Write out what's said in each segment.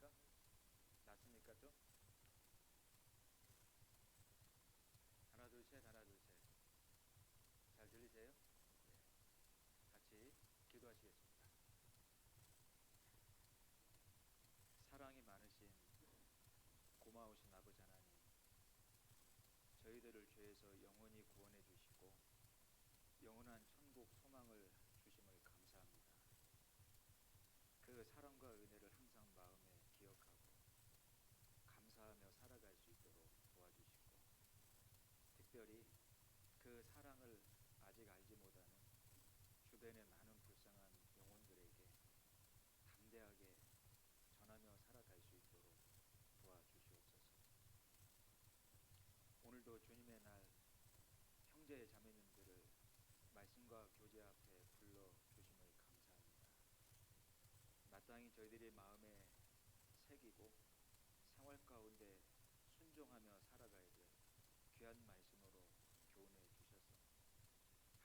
낫습니까? 낫습니까 좀? 하나 둘 셋, 하나 둘 셋. 잘 들리세요? 네. 같이 기도하시겠습니다. 사랑이 많으신 고마우신 아버지 하나님, 저희들을 죄에서 영원히 구원해 주시고 영원한 천국 소망을 주심을 감사합니다. 그 사랑과 은혜를 항상 마음에 기억하고 감사하며 살아갈 수 있도록 도와주시고, 특별히 그 사랑을 아직 알지 못하는 주변의 많은 불쌍한 영혼들에게 담대하게 전하며 살아갈 수 있도록 도와주시옵소서. 오늘도 주님의 날 형제 자매님들을 말씀과 교제 앞에 불러주심을 감사합니다. 마땅히 저희들의 마음에 새기고 생활 가운데 순종하며 살아가야 될 귀한 말씀으로 교훈해 주셔서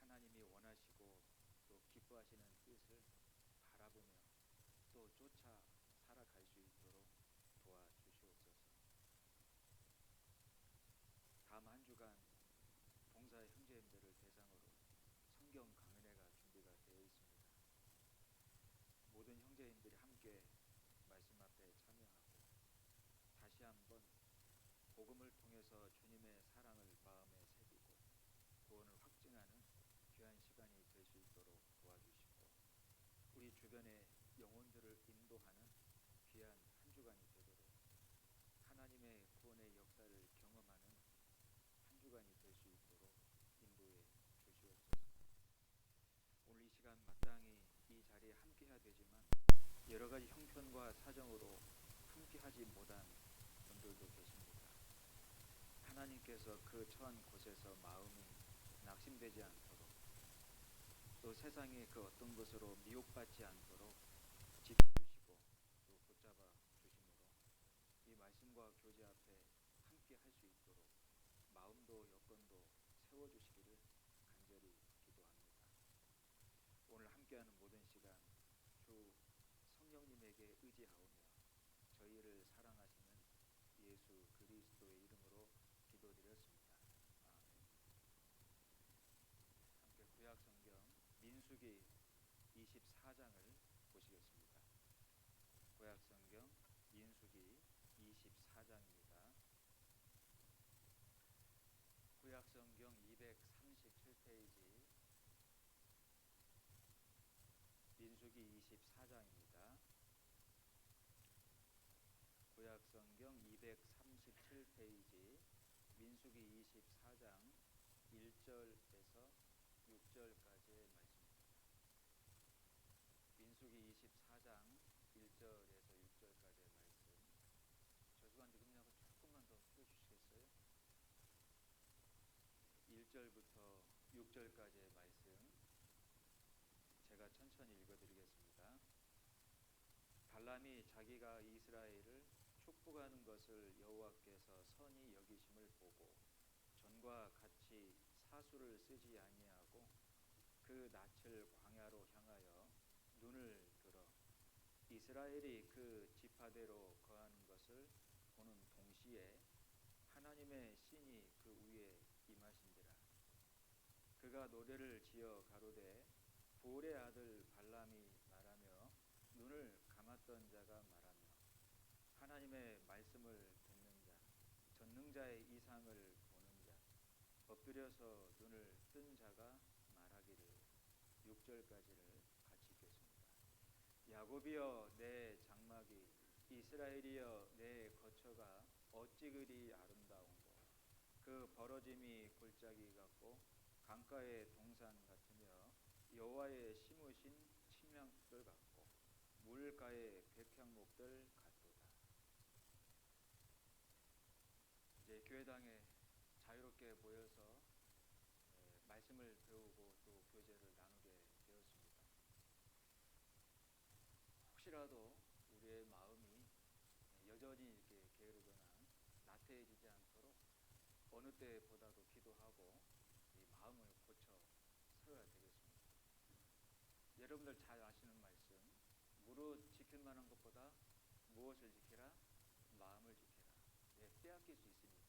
하나님이 원하시고 또 기뻐하시는 뜻을 바라보며 또 쫓아 살아갈 수 있도록 도와주시옵소서. 다음 한 주간 봉사 형제님들을 대상으로 성경 강연회가 준비가 되어 있습니다. 모든 형제님들이 함께 말씀 앞에 참여하고 다시 한번 복음을 통해서 주님의 사랑을 마음에 새기고 구원을 확증하는 귀한 시간이 될 수 있도록 도와주시고, 우리 주변의 영혼들을 인도하는 귀한 한 주간이 되도록 하나님의 구원의 역사를 경험하는 한 주간이 될 수 있도록 인도해 주시옵소서. 오늘 이 시간 마땅히 이 자리에 함께해야 되지만 여러 가지 형편과 사정으로 함께하지 못한 분들도 계십니다. 하나님께서 그 처한 곳에서 마음이 낙심되지 않도록, 또 세상의 그 어떤 것으로 미혹받지 않도록 지켜주시고 또 붙잡아 주심으로 이 말씀과 교제 앞에 함께 할 수 있도록 마음도 여건도 세워주시기를 간절히 기도합니다. 오늘 함께하는 모든 시간 주 성령님에게 의지하오며 저희를 사랑하시는 예수 그리스도의 이름으로 기도드렸습니다. 아멘. 함께 구약성경 민수기 24장을 보시겠습니다. 구약성경 민수기 24장입니다. 구약성경 237페이지 민수기 24장입니다. 구약성경 237페이지 민수기 24장 1절에서 6절까지의 말씀입니다. 민수기 24장 1절에서 6절까지의 말씀. 죄송한데 음량을 조금만 더 틀어주시겠어요? 1절부터 6절까지의 말씀 제가 천천히 읽어드리겠습니다. 발람이 자기가 이스라엘을 축복하는 것을 여호와께서 선히 여기심을 보고 전과 같이 사수를 쓰지 아니하고 그 낯을 광야로 향하여 눈을 들어 이스라엘이 그 지파대로 거하는 것을 보는 동시에 하나님의 신이 그 위에 임하신지라. 그가 노래를 지어 가로되 보울의 아들 발람이 말하며 눈을 감았던 자가 말하며 하나님의 말씀을 듣는 자, 전능자의 이상을 보는 자, 엎드려서 눈을 뜬 자가 말하기를. 6절까지를 같이 읽겠습니다. 야곱이여 내 장막이, 이스라엘이여 내 거처가 어찌 그리 아름다운고. 그 벌어짐이 골짜기 같고 강가의 동산 같으며 여호와의 심으신 침향들 같고 물가의 백향목들 같도다. 이제 교회당에 자유롭게 모여서 말씀을 배우고 또 교제를 나누게 되었습니다. 혹시라도 우리의 마음이 여전히 이렇게 게으르거나 나태해지지 않도록 어느 때보다도 기도하고 이 마음을 고쳐 세워야 되겠습니다. 여러분들 잘 아시는 말씀, 무릇 지킬 만한 것보다 무엇을 지키라? 마음을 지키라. 빼앗길 수 있으니까.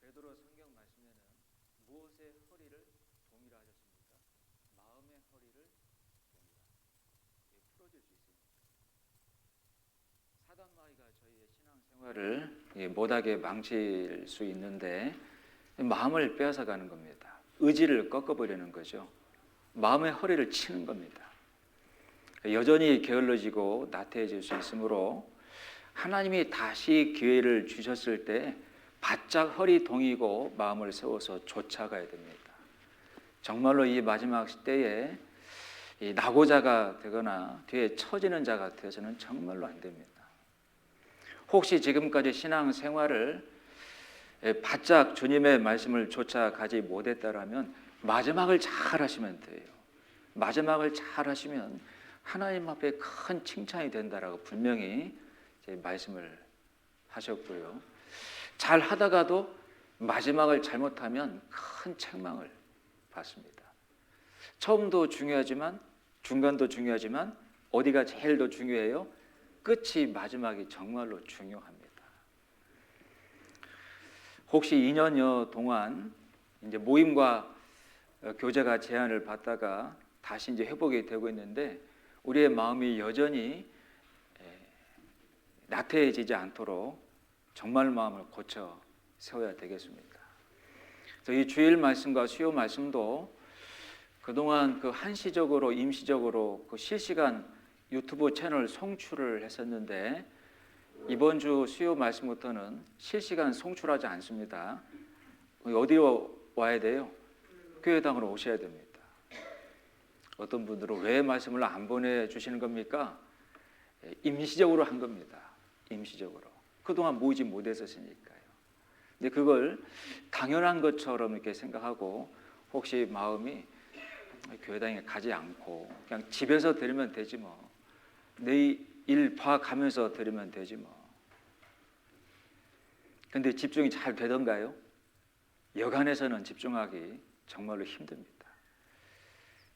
베드로 성경 말씀에는 무엇의 허리를 동이라 하셨습니까? 마음의 허리를 동이라. 풀어줄 수 있으니까. 사단마귀가 저희의 신앙생활을 못하게 망칠 수 있는데 마음을 빼앗아가는 겁니다. 의지를 꺾어버리는 거죠. 마음의 허리를 치는 겁니다. 여전히 게을러지고 나태해질 수 있으므로 하나님이 다시 기회를 주셨을 때 바짝 허리 동이고 마음을 세워서 쫓아가야 됩니다. 정말로 이 마지막 때에 이 낙오자가 되거나 뒤에 처지는 자가 되어서는 정말로 안 됩니다. 혹시 지금까지 신앙생활을 바짝 주님의 말씀을 쫓아가지 못했다라면 마지막을 잘 하시면 돼요. 마지막을 잘 하시면 하나님 앞에 큰 칭찬이 된다라고 분명히 말씀을 하셨고요. 잘 하다가도 마지막을 잘못하면 큰 책망을 받습니다. 처음도 중요하지만 중간도 중요하지만 어디가 제일 더 중요해요? 끝이 마지막이 정말로 중요합니다. 혹시 2년여 동안 이제 모임과 교제가 제한을 받다가 다시 이제 회복이 되고 있는데 우리의 마음이 여전히 나태해지지 않도록 정말 마음을 고쳐 세워야 되겠습니다. 그래서 이 주일 말씀과 수요 말씀도 그동안 그 한시적으로 임시적으로 그 실시간 유튜브 채널 송출을 했었는데 이번 주 수요 말씀부터는 실시간 송출하지 않습니다. 어디로 와야 돼요? 교회당으로 오셔야 됩니다. 어떤 분들은 왜 말씀을 안 보내주시는 겁니까? 임시적으로 한 겁니다. 임시적으로. 그동안 모이지 못했었으니까요. 근데 그걸 당연한 것처럼 이렇게 생각하고 혹시 마음이 교회당에 가지 않고 그냥 집에서 드리면 되지 뭐. 내 일 봐가면서 드리면 되지 뭐. 근데 집중이 잘 되던가요? 여간에서는 집중하기 정말로 힘듭니다.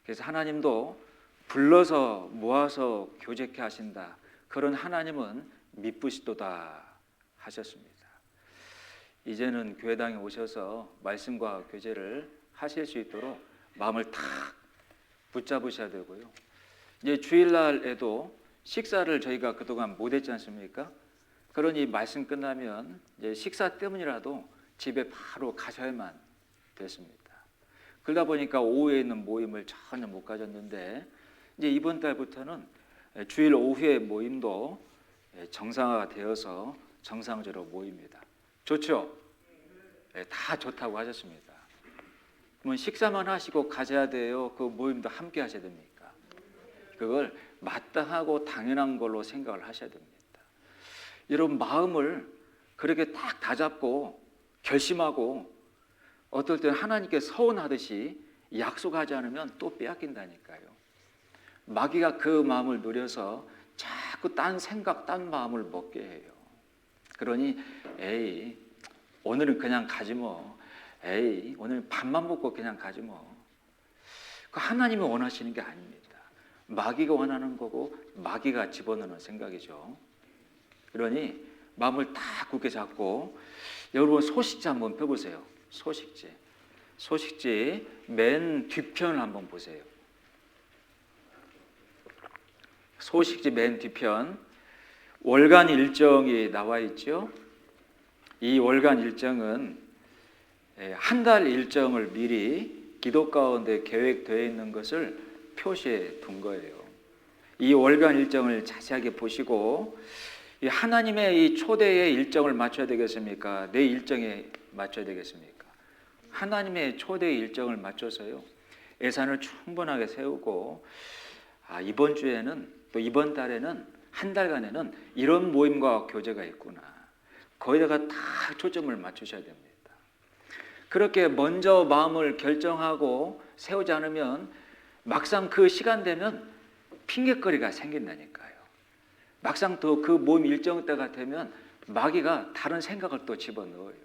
그래서 하나님도 불러서 모아서 교제케 하신다. 그런 하나님은 미쁘시도다 하셨습니다. 이제는 교회당에 오셔서 말씀과 교제를 하실 수 있도록 마음을 탁 붙잡으셔야 되고요. 이제 주일날에도 식사를 저희가 그동안 못했지 않습니까? 그러니 말씀 끝나면 이제 식사 때문이라도 집에 바로 가셔야만 됐습니다. 그러다 보니까 오후에 있는 모임을 전혀 못 가졌는데 이제 이번 달부터는 주일 오후의 모임도 정상화가 되어서 정상적으로 모입니다. 좋죠? 다 좋다고 하셨습니다. 그러면 식사만 하시고 가셔야 돼요? 그 모임도 함께 하셔야 됩니까? 그걸 마땅하고 당연한 걸로 생각을 하셔야 됩니다. 여러분 마음을 그렇게 딱 다잡고 결심하고 어떨 때는 하나님께 서운하듯이 약속하지 않으면 또 빼앗긴다니까요. 마귀가 그 마음을 노려서 자꾸 딴 생각, 딴 마음을 먹게 해요. 그러니 에이 오늘은 그냥 가지 뭐. 에이 오늘 밥만 먹고 그냥 가지 뭐. 그 하나님이 원하시는 게 아닙니다. 마귀가 원하는 거고 마귀가 집어넣는 생각이죠. 그러니 마음을 다 굳게 잡고 여러분 소식지 한번 펴보세요. 소식지 맨 뒤편을 한번 보세요. 소식지 맨 뒤편 월간 일정이 나와 있죠. 이 월간 일정은 한 달 일정을 미리 기도 가운데 계획되어 있는 것을 표시해 둔 거예요. 이 월간 일정을 자세하게 보시고 하나님의 이 초대의 일정을 맞춰야 되겠습니까? 내 일정에 맞춰야 되겠습니까? 하나님의 초대의 일정을 맞춰서요. 예산을 충분하게 세우고 이번 주에는 또 이번 달에는 한 달간에는 이런 모임과 교제가 있구나. 거기다가 다 초점을 맞추셔야 됩니다. 그렇게 먼저 마음을 결정하고 세우지 않으면 막상 그 시간 되면 핑계거리가 생긴다니까요. 막상 또 그 모임 일정 때가 되면 마귀가 다른 생각을 또 집어넣어요.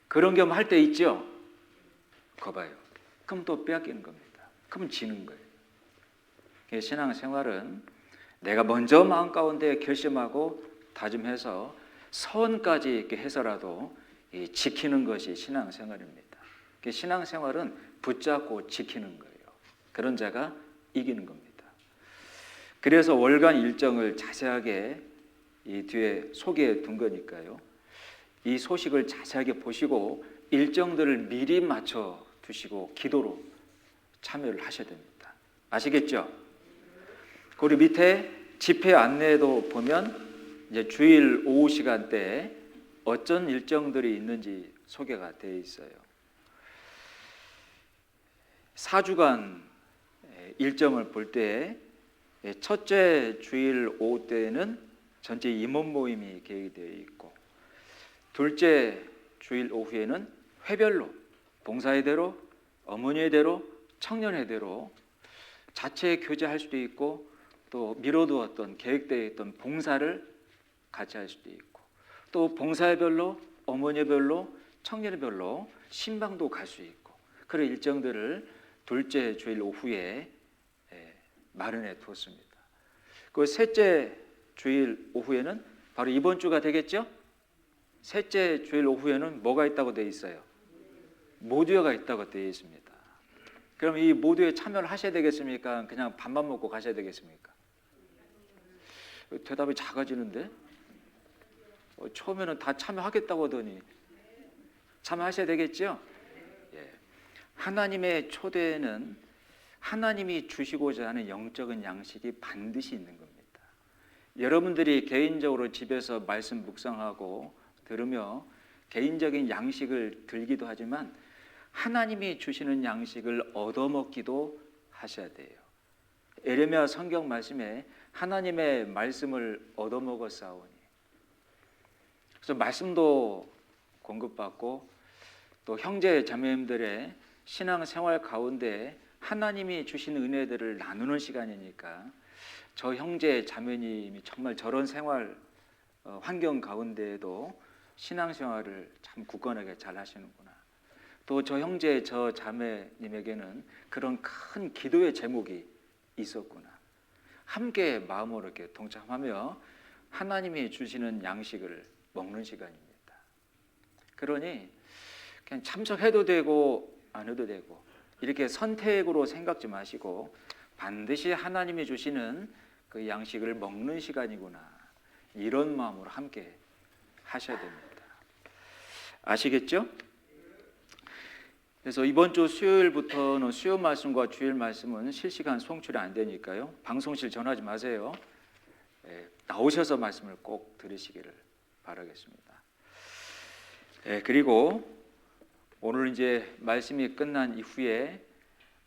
그런 경험 할 때 있죠? 거봐요. 그럼 또 빼앗기는 겁니다. 그러면 지는 거예요. 신앙생활은 내가 먼저 마음 가운데 결심하고 다짐해서 선까지 이렇게 해서라도 지키는 것이 신앙생활입니다. 신앙생활은 붙잡고 지키는 거예요. 그런 자가 이기는 겁니다. 그래서 월간 일정을 자세하게 이 뒤에 소개해 둔 거니까요. 이 소식을 자세하게 보시고 일정들을 미리 맞춰 두시고 기도로 참여를 하셔야 됩니다. 아시겠죠? 그리고 밑에 집회 안내도 보면 이제 주일 오후 시간대에 어떤 일정들이 있는지 소개가 되어 있어요. 4주간 일정을 볼 때 첫째 주일 오후 때에는 전체 임원 모임이 계획되어 있고, 둘째 주일 오후에는 회별로 봉사회대로, 어머니회대로, 청년회대로 자체 교제할 수도 있고, 또 미뤄두었던 계획되어 있던 봉사를 같이 할 수도 있고, 또 봉사회별로, 어머니회별로, 청년회별로 신방도 갈 수 있고, 그런 일정들을 둘째 주일 오후에 마련해 두었습니다. 그 셋째 주일 오후에는 바로 이번 주가 되겠죠? 셋째 주일 오후에는 뭐가 있다고 되어 있어요? 모두회가 있다고 되어 있습니다. 그럼 이 모두에 참여를 하셔야 되겠습니까? 그냥 밥만 먹고 가셔야 되겠습니까? 대답이 작아지는데? 처음에는 다 참여하겠다고 하더니 참여하셔야 되겠죠? 예. 하나님의 초대에는 하나님이 주시고자 하는 영적인 양식이 반드시 있는 겁니다. 여러분들이 개인적으로 집에서 말씀 묵상하고 들으며 개인적인 양식을 들기도 하지만 하나님이 주시는 양식을 얻어먹기도 하셔야 돼요. 에레미야 성경 말씀에 하나님의 말씀을 얻어먹었사오니, 그래서 말씀도 공급받고 또 형제 자매님들의 신앙생활 가운데 하나님이 주신 은혜들을 나누는 시간이니까 저 형제 자매님이 정말 저런 생활 환경 가운데에도 신앙생활을 참 굳건하게 잘 하시는구나. 또 저 형제 저 자매님에게는 그런 큰 기도의 제목이 있었구나. 함께 마음으로 이렇게 동참하며 하나님이 주시는 양식을 먹는 시간입니다. 그러니 그냥 참석해도 되고 안 해도 되고 이렇게 선택으로 생각지 마시고 반드시 하나님이 주시는 그 양식을 먹는 시간이구나, 이런 마음으로 함께 하셔야 됩니다. 아시겠죠? 그래서 이번 주 수요일부터는 수요 말씀과 주일 말씀은 실시간 송출이 안 되니까요, 방송실 전화하지 마세요. 나오셔서 말씀을 꼭 들으시기를 바라겠습니다. 그리고 오늘 이제 말씀이 끝난 이후에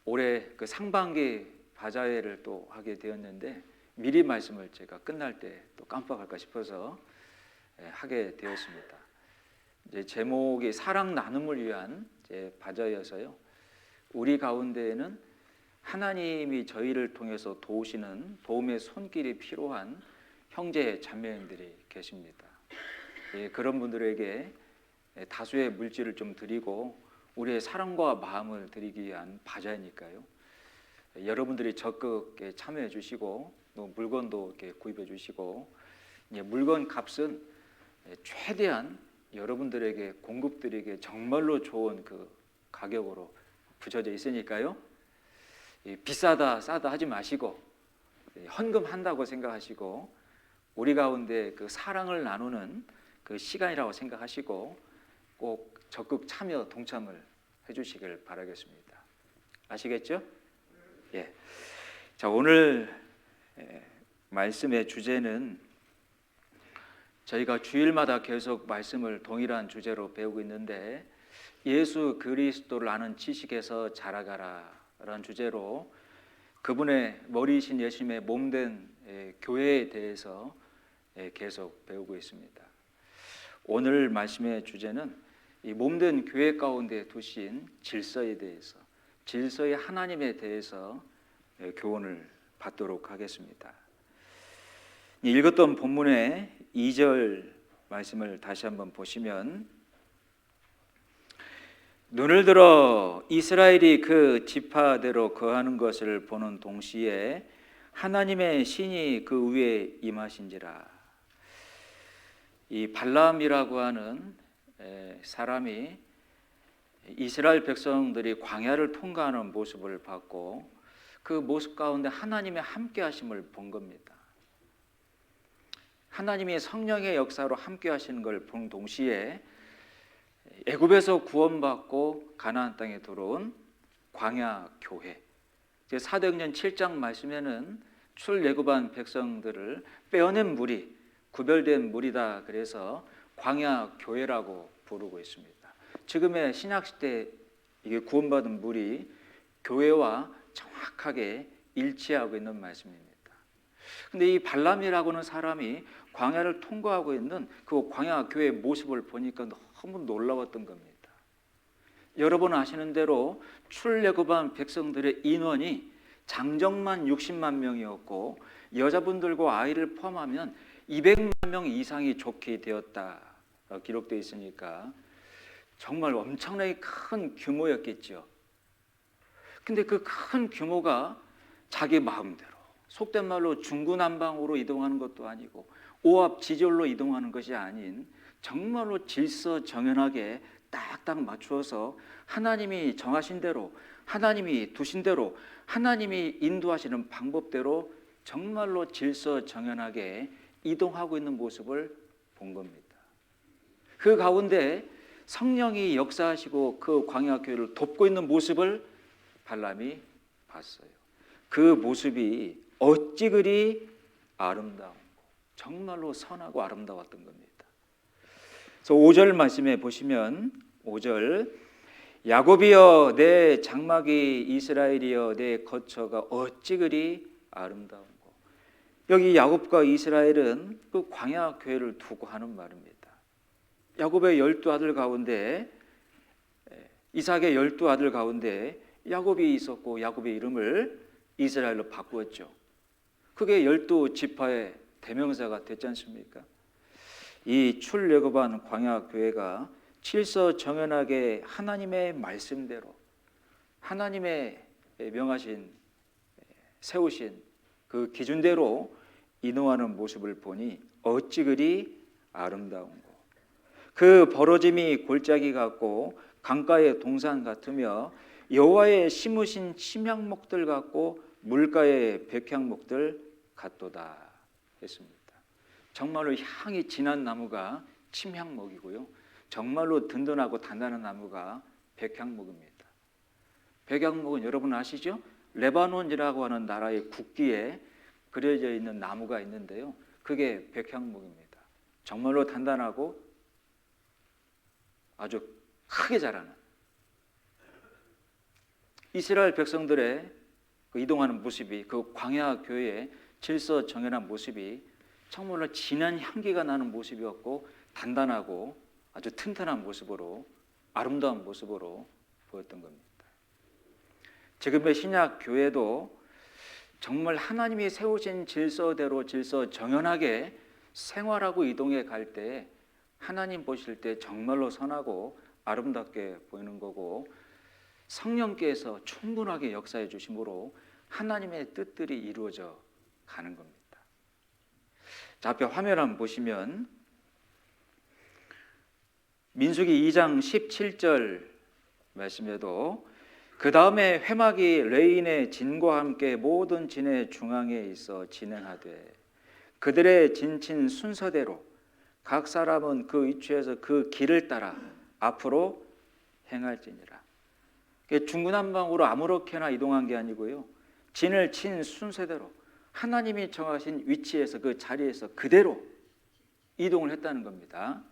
올해 그 상반기 바자회를 또 하게 되었는데, 미리 말씀을 제가 끝날 때 또 깜빡할까 싶어서 하게 되었습니다. 이제 제목이 사랑 나눔을 위한 바자회여서요, 우리 가운데에는 하나님이 저희를 통해서 도우시는 도움의 손길이 필요한 형제 자매님들이 계십니다. 그런 분들에게 다수의 물질을 좀 드리고 우리의 사랑과 마음을 드리기 위한 바자회니까요, 여러분들이 적극 참여해 주시고 또 물건도 이렇게 구입해 주시고, 물건 값은 최대한 여러분들에게 공급드리기에 정말로 좋은 그 가격으로 붙여져 있으니까요, 비싸다 싸다 하지 마시고 헌금한다고 생각하시고 우리 가운데 그 사랑을 나누는 그 시간이라고 생각하시고 꼭 적극 참여 동참을 해주시길 바라겠습니다. 아시겠죠? 예. 자, 오늘 말씀의 주제는 저희가 주일마다 계속 말씀을 동일한 주제로 배우고 있는데, 예수 그리스도를 아는 지식에서 자라가라라는 주제로 그분의 머리이신 예수님의 몸된 교회에 대해서 계속 배우고 있습니다. 오늘 말씀의 주제는 이 몸된 교회 가운데 두신 질서에 대해서, 질서의 하나님에 대해서 교훈을 받도록 하겠습니다. 읽었던 본문의 2절 말씀을 다시 한번 보시면, 눈을 들어 이스라엘이 그 지파대로 거하는 것을 보는 동시에 하나님의 신이 그 위에 임하신지라. 이 발람이라고 하는 사람이 이스라엘 백성들이 광야를 통과하는 모습을 봤고 그 모습 가운데 하나님의 함께 하심을 본 겁니다. 하나님이 성령의 역사로 함께 하시는 걸 본 동시에 애굽에서 구원받고 가나안 땅에 들어온 광야 교회, 사도행전 7장 말씀에는 출애굽한 백성들을 빼어낸 무리, 구별된 무리다 그래서 광야 교회라고 부르고 있습니다. 지금의 신약 시대 이게 구원받은 무리 교회와 정확하게 일치하고 있는 말씀입니다. 근데 이 발람이라고는 사람이 광야를 통과하고 있는 그 광야 교회의 모습을 보니까 너무 놀라웠던 겁니다. 여러분 아시는 대로 출애굽한 백성들의 인원이 장정만 60만 명이었고 여자분들과 아이를 포함하면 200만 명 이상이 좋게 되었다 기록되어 있으니까 정말 엄청나게 큰 규모였겠죠. 근데 그 큰 규모가 자기 마음대로 속된 말로 중구난방으로 이동하는 것도 아니고 오합지졸로 이동하는 것이 아닌 정말로 질서정연하게 딱딱 맞추어서 하나님이 정하신 대로, 하나님이 두신 대로, 하나님이 인도하시는 방법대로 정말로 질서정연하게 이동하고 있는 모습을 본 겁니다. 그 가운데 성령이 역사하시고 그 광야 교회를 돕고 있는 모습을 발람이 봤어요. 그 모습이 어찌 그리 아름다운 정말로 선하고 아름다웠던 겁니다. 그래서 5절 말씀에 보시면 5절 야곱이여 내 장막이 이스라엘이여 내 거처가 어찌 그리 아름다운고. 여기 야곱과 이스라엘은 그 광야 교회를 두고 하는 말입니다. 야곱의 12아들 가운데 이삭의 12아들 가운데 야곱이 있었고 야곱의 이름을 이스라엘로 바꾸었죠. 그게 12지파의 대명사가 됐지 않습니까? 이 출애굽한 광야 교회가 질서정연하게 하나님의 말씀대로 하나님의 명하신 세우신 그 기준대로 이동하는 모습을 보니 어찌 그리 아름다운고. 그 벌어짐이 골짜기 같고 강가의 동산 같으며 여호와의 심으신 침향목들 같고 물가의 백향목들 같도다 했습니다. 정말로 향이 진한 나무가 침향목이고요. 정말로 든든하고 단단한 나무가 백향목입니다. 백향목은 여러분 아시죠? 레바논이라고 하는 나라의 국기에 그려져 있는 나무가 있는데요. 그게 백향목입니다. 정말로 단단하고 아주 크게 자라는 이스라엘 백성들의 그 이동하는 모습이 그 광야 교회의 질서정연한 모습이 정말로 진한 향기가 나는 모습이었고 단단하고 아주 튼튼한 모습으로 아름다운 모습으로 보였던 겁니다. 지금의 신약 교회도 정말 하나님이 세우신 질서대로 질서정연하게 생활하고 이동해 갈 때 하나님 보실 때 정말로 선하고 아름답게 보이는 거고 성령께서 충분하게 역사해 주심으로 하나님의 뜻들이 이루어져 가는 겁니다. 자, 앞에 화면 한번 보시면 민수기 2장 17절 말씀에도 그 다음에 회막이 레인의 진과 함께 모든 진의 중앙에 있어 진행하되 그들의 진친 순서대로 각 사람은 그 위치에서 그 길을 따라 앞으로 행할지니라. 중구난방으로 아무렇게나 이동한 게 아니고요. 진을 친 순서대로 하나님이 정하신 위치에서 그 자리에서 그대로 이동을 했다는 겁니다.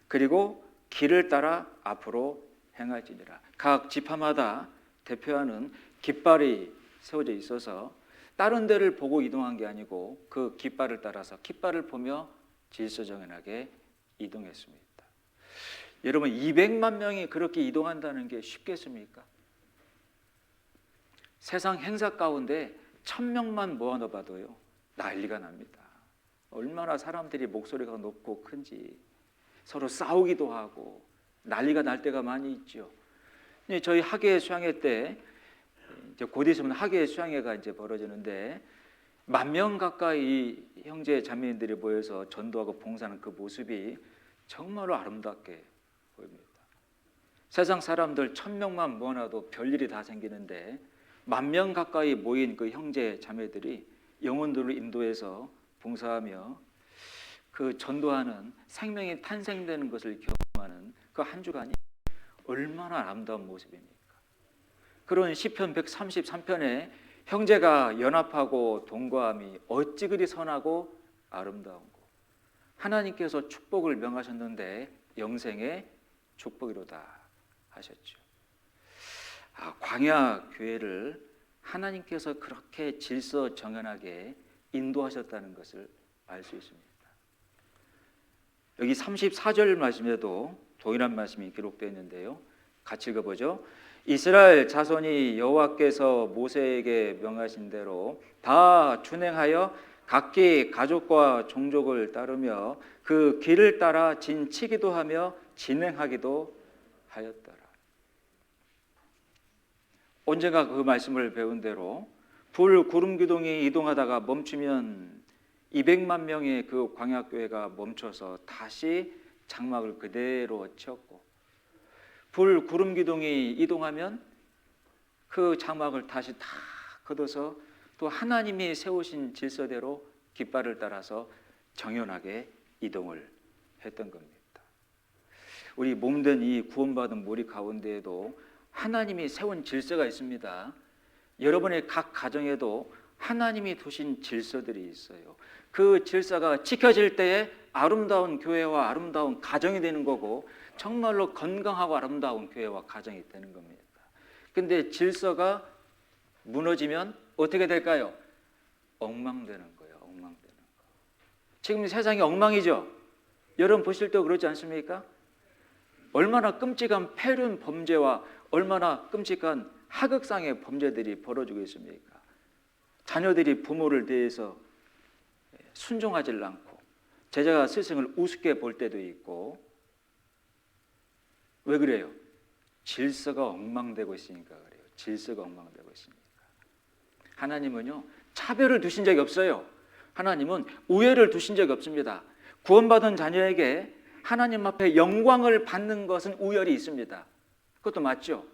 그리고 길을 따라 앞으로 행할지니라. 각 지파마다 대표하는 깃발이 세워져 있어서 다른 데를 보고 이동한 게 아니고 그 깃발을 따라서 깃발을 보며 질서정연하게 이동했습니다. 여러분 200만 명이 그렇게 이동한다는 게 쉽겠습니까? 세상 행사 가운데 1000명만 모아놓아봐도요 난리가 납니다. 얼마나 사람들이 목소리가 높고 큰지 서로 싸우기도 하고 난리가 날 때가 많이 있죠. 저희 학예 수양회 때 이제 곧 있으면 학예 수양회가 이제 벌어지는데 10,000명 가까이 형제 자매들이 모여서 전도하고 봉사하는 그 모습이 정말로 아름답게 보입니다. 세상 사람들 1,000명만 모아놔도 별일이 다 생기는데 10,000명 가까이 모인 그 형제 자매들이 영혼들을 인도해서 봉사하며 그 전도하는 생명이 탄생되는 것을 경험하는 그 한 주간이 얼마나 아름다운 모습입니까? 그런 시편 133편에 형제가 연합하고 동거함이 어찌 그리 선하고 아름다운고, 하나님께서 축복을 명하셨는데 영생의 축복이로다 하셨죠. 광야 교회를 하나님께서 그렇게 질서정연하게 인도하셨다는 것을 알 수 있습니다. 여기 34절 말씀에도 동일한 말씀이 기록되어 있는데요, 같이 읽어보죠. 이스라엘 자손이 여호와께서 모세에게 명하신 대로 다 준행하여 각기 가족과 종족을 따르며 그 길을 따라 진치기도 하며 진행하기도 하였더라. 언젠가 그 말씀을 배운 대로 불 구름 기둥이 이동하다가 멈추면 200만 명의 그 광야교회가 멈춰서 다시 장막을 그대로 채웠고, 불 구름 기둥이 이동하면 그 장막을 다시 다 걷어서 또 하나님이 세우신 질서대로 깃발을 따라서 정연하게 이동을 했던 겁니다. 우리 몸된 이 구원받은 무리 가운데에도 하나님이 세운 질서가 있습니다. 여러분의 각 가정에도 하나님이 두신 질서들이 있어요. 그 질서가 지켜질 때에 아름다운 교회와 아름다운 가정이 되는 거고, 정말로 건강하고 아름다운 교회와 가정이 되는 겁니다. 근데 질서가 무너지면 어떻게 될까요? 엉망되는 거예요. 엉망되는 거. 지금 세상이 엉망이죠. 여러분 보실 때 그렇지 않습니까? 얼마나 끔찍한 폐륜 범죄와 얼마나 끔찍한 하극상의 범죄들이 벌어지고 있습니까? 자녀들이 부모를 대해서 순종하지 않고 제자가 스승을 우습게 볼 때도 있고. 왜 그래요? 질서가 엉망되고 있으니까 그래요. 질서가 엉망되고 있으니까. 하나님은요, 차별을 두신 적이 없어요. 하나님은 우애를 두신 적이 없습니다. 구원받은 자녀에게 하나님 앞에 영광을 받는 것은 우열이 있습니다. 그것도 맞죠.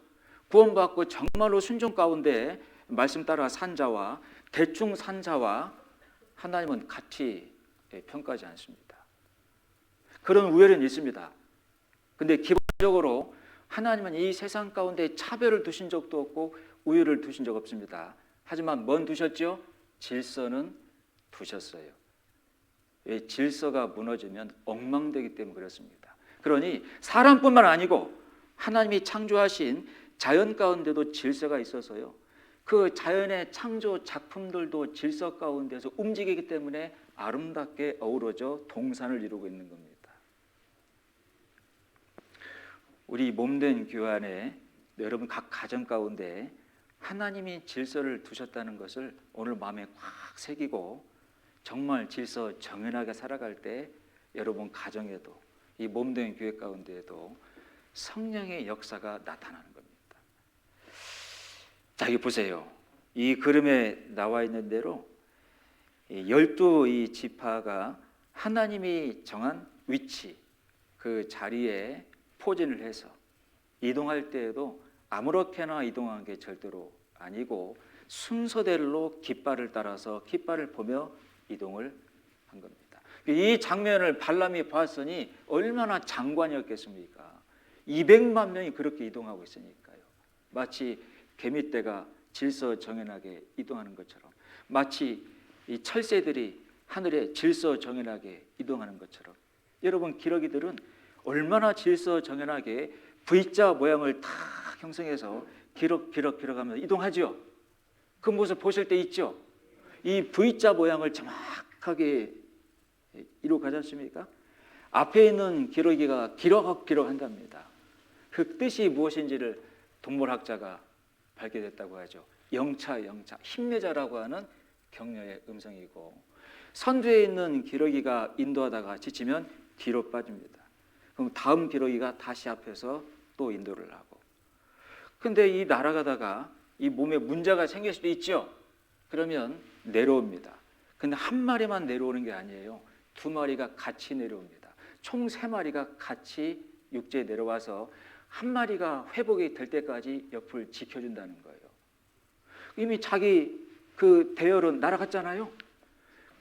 구원받고 정말로 순종 가운데 말씀 따라 산 자와 대충 산 자와 하나님은 같이 평가하지 않습니다. 그런 우열은 있습니다. 근데 기본적으로 하나님은 이 세상 가운데 차별을 두신 적도 없고 우열을 두신 적 없습니다. 하지만 뭔 두셨죠? 질서는 두셨어요. 왜? 질서가 무너지면 엉망되기 때문에 그렇습니다. 그러니 사람뿐만 아니고 하나님이 창조하신 자연 가운데도 질서가 있어서요, 그 자연의 창조 작품들도 질서 가운데서 움직이기 때문에 아름답게 어우러져 동산을 이루고 있는 겁니다. 우리 몸된 교회 안에 여러분 각 가정 가운데 하나님이 질서를 두셨다는 것을 오늘 마음에 꽉 새기고 정말 질서 정연하게 살아갈 때 여러분 가정에도 이 몸된 교회 가운데에도 성령의 역사가 나타나는 겁니다. 자, 여기 보세요. 이 그림에 나와 있는 대로 12 지파가 하나님이 정한 위치, 그 자리에 포진을 해서 이동할 때에도 아무렇게나 이동한 게 절대로 아니고 순서대로 깃발을 따라서 깃발을 보며 이동을 한 겁니다. 이 장면을 발람이 봤으니 얼마나 장관이었겠습니까? 200만 명이 그렇게 이동하고 있으니까요. 마치 개미떼가 질서 정연하게 이동하는 것처럼, 마치 이 철새들이 하늘에 질서 정연하게 이동하는 것처럼, 여러분 기러기들은 얼마나 질서 정연하게 V자 모양을 다 형성해서 기럭하면서 이동하죠. 그 모습 보실 때 있죠. 이 V자 모양을 정확하게 이루어 가지 않습니까? 앞에 있는 기러기가 기럭기럭 한답니다. 그 뜻이 무엇인지를 동물학자가 발견했다고 하죠. 영차, 힘내자라고 하는 격려의 음성이고, 선두에 있는 기러기가 인도하다가 지치면 뒤로 빠집니다. 그럼 다음 기러기가 다시 앞에서 또 인도를 하고. 근데 이 날아가다가 이 몸에 문제가 생길 수도 있죠. 그러면 내려옵니다. 근데 한 마리만 내려오는 게 아니에요. 두 마리가 같이 내려옵니다. 총 세 마리가 같이 육지에 내려와서 한 마리가 회복이 될 때까지 옆을 지켜준다는 거예요. 이미 자기 그 대열은 날아갔잖아요.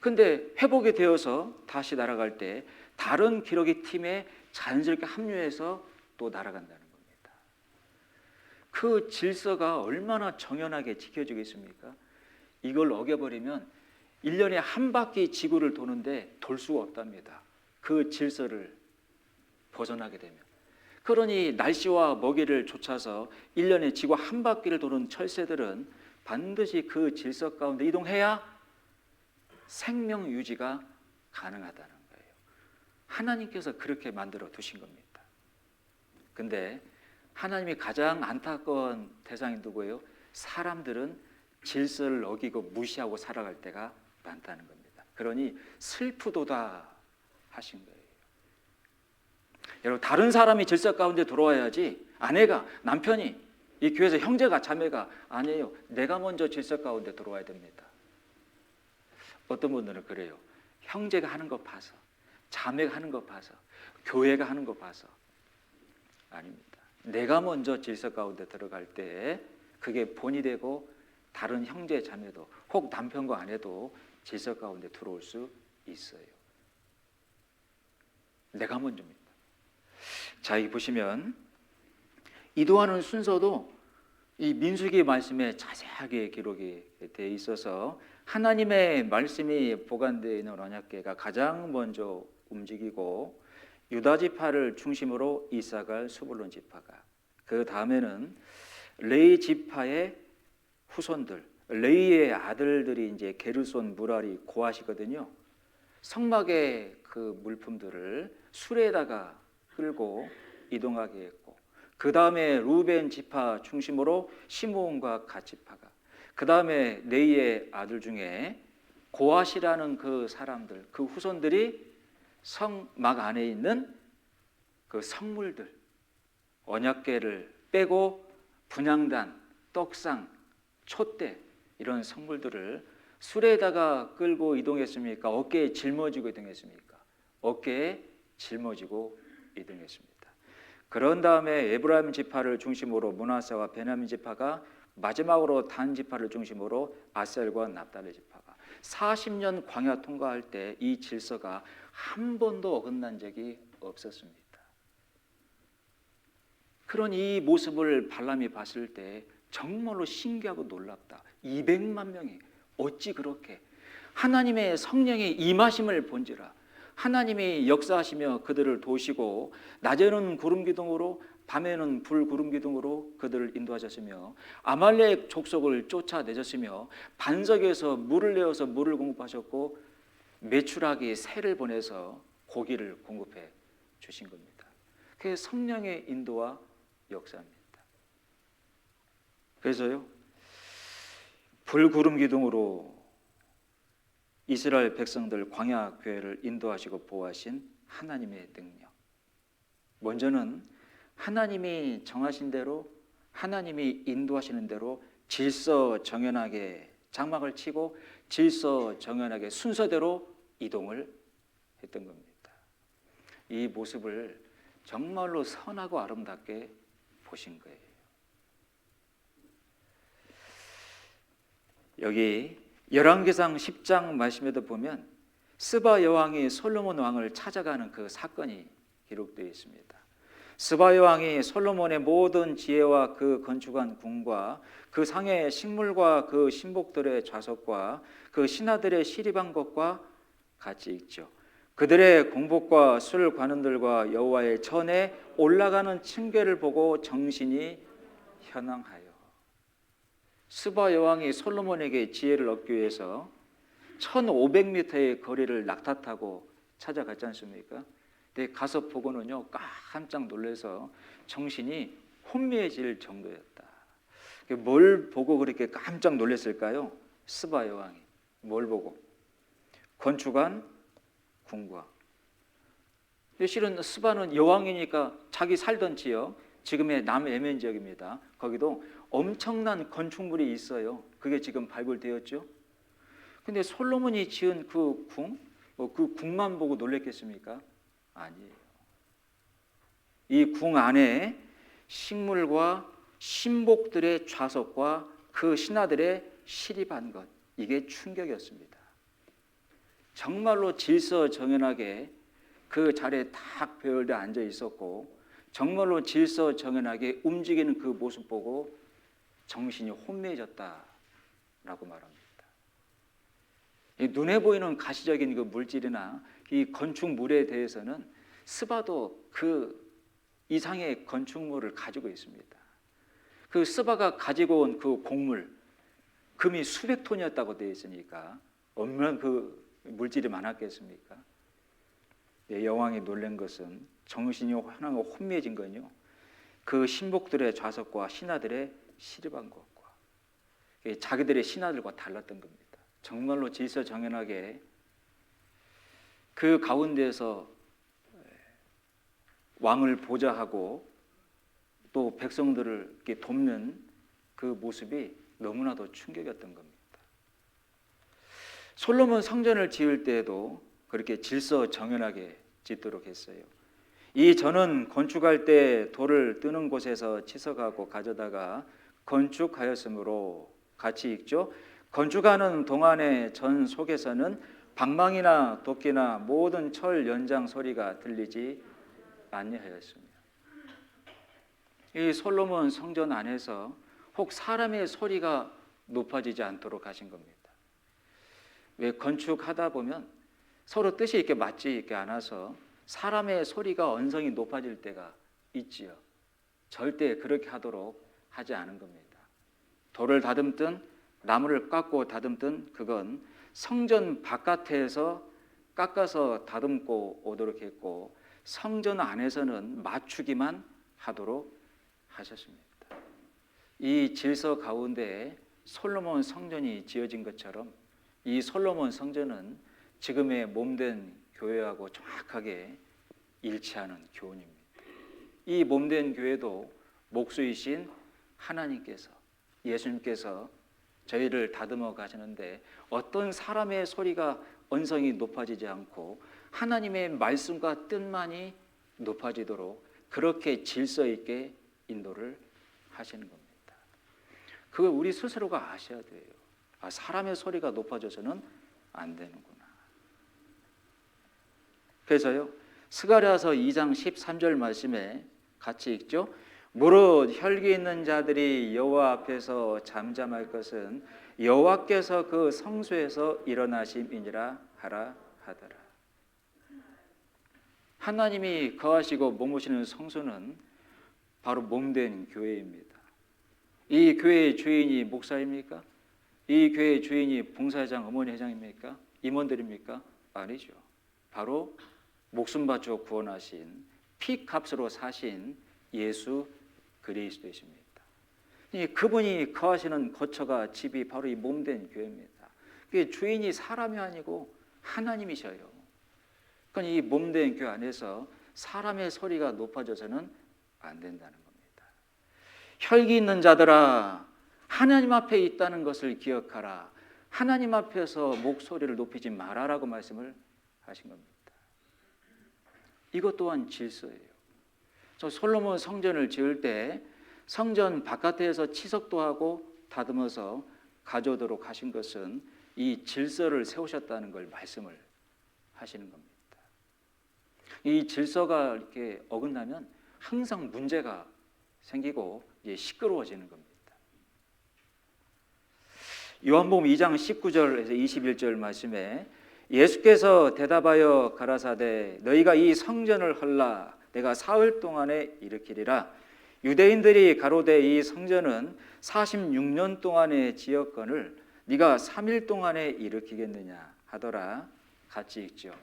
근데 회복이 되어서 다시 날아갈 때 다른 기러기 팀에 자연스럽게 합류해서 또 날아간다는 겁니다. 그 질서가 얼마나 정연하게 지켜지겠습니까? 이걸 어겨버리면 1년에 한 바퀴 지구를 도는데 돌 수가 없답니다. 그 질서를 벗어나게 되면. 그러니 날씨와 먹이를 쫓아서 1년에 지구 한 바퀴를 도는 철새들은 반드시 그 질서 가운데 이동해야 생명 유지가 가능하다는 거예요. 하나님께서 그렇게 만들어 두신 겁니다. 근데 하나님이 가장 안타까운 대상이 누구예요? 사람들은 질서를 어기고 무시하고 살아갈 때가 많다는 겁니다. 그러니 슬프도다 하신 거예요. 여러분, 다른 사람이 질서 가운데 들어와야지, 아내가, 남편이, 이 교회에서 형제가, 자매가 아니에요. 내가 먼저 질서 가운데 들어와야 됩니다. 어떤 분들은 그래요. 형제가 하는 거 봐서, 자매가 하는 거 봐서, 교회가 하는 거 봐서. 아닙니다. 내가 먼저 질서 가운데 들어갈 때 그게 본이 되고 다른 형제, 자매도 혹 남편과 아내도 질서 가운데 들어올 수 있어요. 내가 먼저입니다. 자, 여기 보시면 이동하는 순서도 이 민수기 말씀에 자세하게 기록이 되어 있어서 하나님의 말씀이 보관되어 있는 언약궤가 가장 먼저 움직이고 유다 지파를 중심으로 이사갈 스불론 지파가, 그 다음에는 레위 지파의 후손들, 레위의 아들들이 이제 게르손, 무라리, 고핫이거든요. 성막의 그 물품들을 수레에다가 끌고 이동하게 했고, 그 다음에 루벤 지파 중심으로 시므온과 갓 지파가, 그 다음에 레위의 아들 중에 고핫이라는 그 사람들, 그 후손들이 성막 안에 있는 그 성물들, 언약궤를 빼고 분향단, 떡상, 촛대 이런 성물들을 수레에다가 끌고 이동했습니까? 어깨에 짊어지고 이동했습니까? 어깨에 짊어지고 이동했습니다. 그런 다음에 에브라임 지파를 중심으로 므낫세와 베냐민 지파가, 마지막으로 단 지파를 중심으로 아셀과 납달리 지파가 40년 광야 통과할 때 이 질서가 한 번도 어긋난 적이 없었습니다. 그런 이 모습을 발람이 봤을 때 정말로 신기하고 놀랍다. 200만 명이 어찌 그렇게 하나님의 성령의 임하심을 본지라, 하나님이 역사하시며 그들을 도우시고 낮에는 구름 기둥으로 밤에는 불 구름 기둥으로 그들을 인도하셨으며 아말렉 족속을 쫓아내셨으며 반석에서 물을 내어서 물을 공급하셨고 메추라기 새를 보내서 고기를 공급해 주신 겁니다. 그게 성령의 인도와 역사입니다. 그래서요, 불구름 기둥으로 이스라엘 백성들 광야 교회를 인도하시고 보호하신 하나님의 능력. 먼저는 하나님이 정하신 대로, 하나님이 인도하시는 대로 질서 정연하게 장막을 치고 질서 정연하게 순서대로 이동을 했던 겁니다. 이 모습을 정말로 선하고 아름답게 보신 거예요. 여기 열왕기상 10장 말씀에도 보면 스바 여왕이 솔로몬 왕을 찾아가는 그 사건이 기록되어 있습니다. 스바 여왕이 솔로몬의 모든 지혜와 그 건축한 궁과 그 상의 식물과 그 신복들의 좌석과 그 신하들의 시립한 것과 같이 있죠. 그들의 공복과 술 관원들과 여호와의 전에 올라가는 층계를 보고 정신이 현황하여. 스바 여왕이 솔로몬에게 지혜를 얻기 위해서 1500m의 거리를 낙타 타고 찾아갔지 않습니까? 근데 가서 보고는요, 깜짝 놀라서 정신이 혼미해질 정도였다. 뭘 보고 그렇게 깜짝 놀랐을까요? 스바 여왕이 뭘 보고? 건축한 궁과. 실은 스바는 여왕이니까 자기 살던 지역, 지금의 남예멘 지역입니다. 거기도 엄청난 건축물이 있어요. 그게 지금 발굴되었죠. 근데 솔로몬이 지은 그 궁, 그 궁만 보고 놀랬겠습니까? 아니에요. 이 궁 안에 식물과 신복들의 좌석과 그 신하들의 시립한 것, 이게 충격이었습니다. 정말로 질서정연하게 그 자리에 딱 배열돼 앉아 있었고, 정말로 질서정연하게 움직이는 그 모습 보고 정신이 혼미해졌다라고 말합니다. 이 눈에 보이는 가시적인 그 물질이나 이 건축물에 대해서는 스바도 그 이상의 건축물을 가지고 있습니다. 그 스바가 가지고 온 그 곡물, 금이 수백 톤이었다고 되어 있으니까 얼마나 그 물질이 많았겠습니까? 여왕이 놀란 것은, 정신이 하나가 혼미해진 건요, 그 신복들의 좌석과 신하들의 시립한 것과 자기들의 신하들과 달랐던 겁니다. 정말로 질서정연하게 그 가운데서 왕을 보좌하고 또 백성들을 이렇게 돕는 그 모습이 너무나도 충격이었던 겁니다. 솔로몬 성전을 지을 때에도 그렇게 질서정연하게 짓도록 했어요. 이 전은 건축할 때 돌을 뜨는 곳에서 치석하고 가져다가 건축하였으므로, 같이 읽죠. 건축하는 동안의 전 속에서는 방망이나 도끼나 모든 철 연장 소리가 들리지 아니하였으며. 이 솔로몬 성전 안에서 혹 사람의 소리가 높아지지 않도록 하신 겁니다. 왜 건축하다 보면 서로 뜻이 이렇게 맞지 이렇게 않아서 사람의 소리가 언성이 높아질 때가 있지요. 절대 그렇게 하도록 하지 않은 겁니다. 돌을 다듬든 나무를 깎고 다듬든 그건 성전 바깥에서 깎아서 다듬고 오도록 했고, 성전 안에서는 맞추기만 하도록 하셨습니다. 이 질서 가운데 솔로몬 성전이 지어진 것처럼 이 솔로몬 성전은 지금의 몸된 교회하고 정확하게 일치하는 교훈입니다. 이 몸된 교회도 목수이신 하나님께서, 예수님께서 저희를 다듬어 가시는데 어떤 사람의 소리가 언성이 높아지지 않고 하나님의 말씀과 뜻만이 높아지도록 그렇게 질서 있게 인도를 하시는 겁니다. 그걸 우리 스스로가 아셔야 돼요. 사람의 소리가 높아져서는 안 되는구나. 그래서요, 스가랴서 2장 13절 말씀에 같이 읽죠. 무릇 혈기 있는 자들이 여호와 앞에서 잠잠할 것은 여호와께서 그 성소에서 일어나심이니라 하라 하더라. 하나님이 거하시고 머무시는 성소는 바로 몸된 교회입니다. 이 교회의 주인이 목사입니까? 이 교회의 주인이 봉사회장, 어머니 회장입니까? 임원들입니까? 아니죠. 바로 목숨 바쳐 구원하신, 피값으로 사신 예수 그리스도이십니다. 그분이 거하시는 거처가, 집이 바로 이 몸된 교회입니다. 주인이 사람이 아니고 하나님이셔요. 그러니까 이 몸된 교회 안에서 사람의 소리가 높아져서는 안 된다는 겁니다. 혈기 있는 자들아, 하나님 앞에 있다는 것을 기억하라. 하나님 앞에서 목소리를 높이지 마라라고 말씀을 하신 겁니다. 이것 또한 질서예요. 저 솔로몬 성전을 지을 때 성전 바깥에서 치석도 하고 다듬어서 가져오도록 하신 것은 이 질서를 세우셨다는 걸 말씀을 하시는 겁니다. 이 질서가 이렇게 어긋나면 항상 문제가 생기고 시끄러워지는 겁니다. 요한복음 2장 19절에서 21절 말씀에 예수께서 대답하여 가라사대 너희가 이 성전을 헐라 내가 사흘 동안에 일으키리라. 유대인들이 가로되 이 성전은 46년 동안에 지었거늘 네가 3일 동안에 일으키겠느냐 하더라. 같이 읽죠.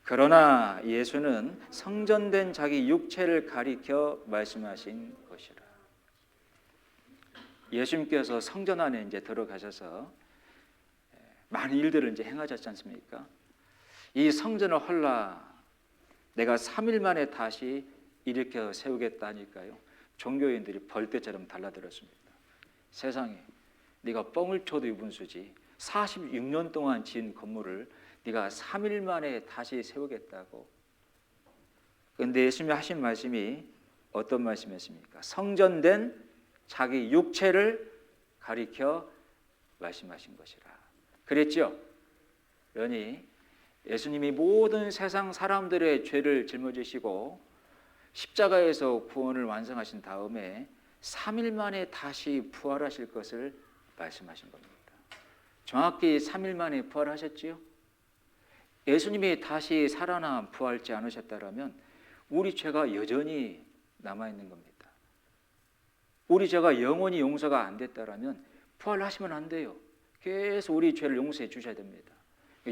그러나 예수는 성전된 자기 육체를 가리켜 말씀하신 것이라. 예수님께서 성전 안에 이제 들어가셔서 많은 일들을 이제 행하셨지 않습니까? 이 성전을 헐라 내가 3일 만에 다시 일으켜 세우겠다니까요. 종교인들이 벌떼처럼 달라들었습니다. 세상에 네가 뻥을 쳐도 유분수지 46년 동안 지은 건물을 네가 3일 만에 다시 세우겠다고. 그런데 예수님이 하신 말씀이 어떤 말씀이었습니까? 성전된 자기 육체를 가리켜 말씀하신 것이라 그랬죠. 그러니 예수님이 모든 세상 사람들의 죄를 짊어지시고 십자가에서 구원을 완성하신 다음에 3일 만에 다시 부활하실 것을 말씀하신 겁니다. 정확히 3일 만에 부활하셨지요? 예수님이 다시 살아나 부활하지 않으셨다면 우리 죄가 여전히 남아있는 겁니다. 우리 죄가 영원히 용서가 안 됐다면 부활하시면 안 돼요. 계속 우리 죄를 용서해 주셔야 됩니다.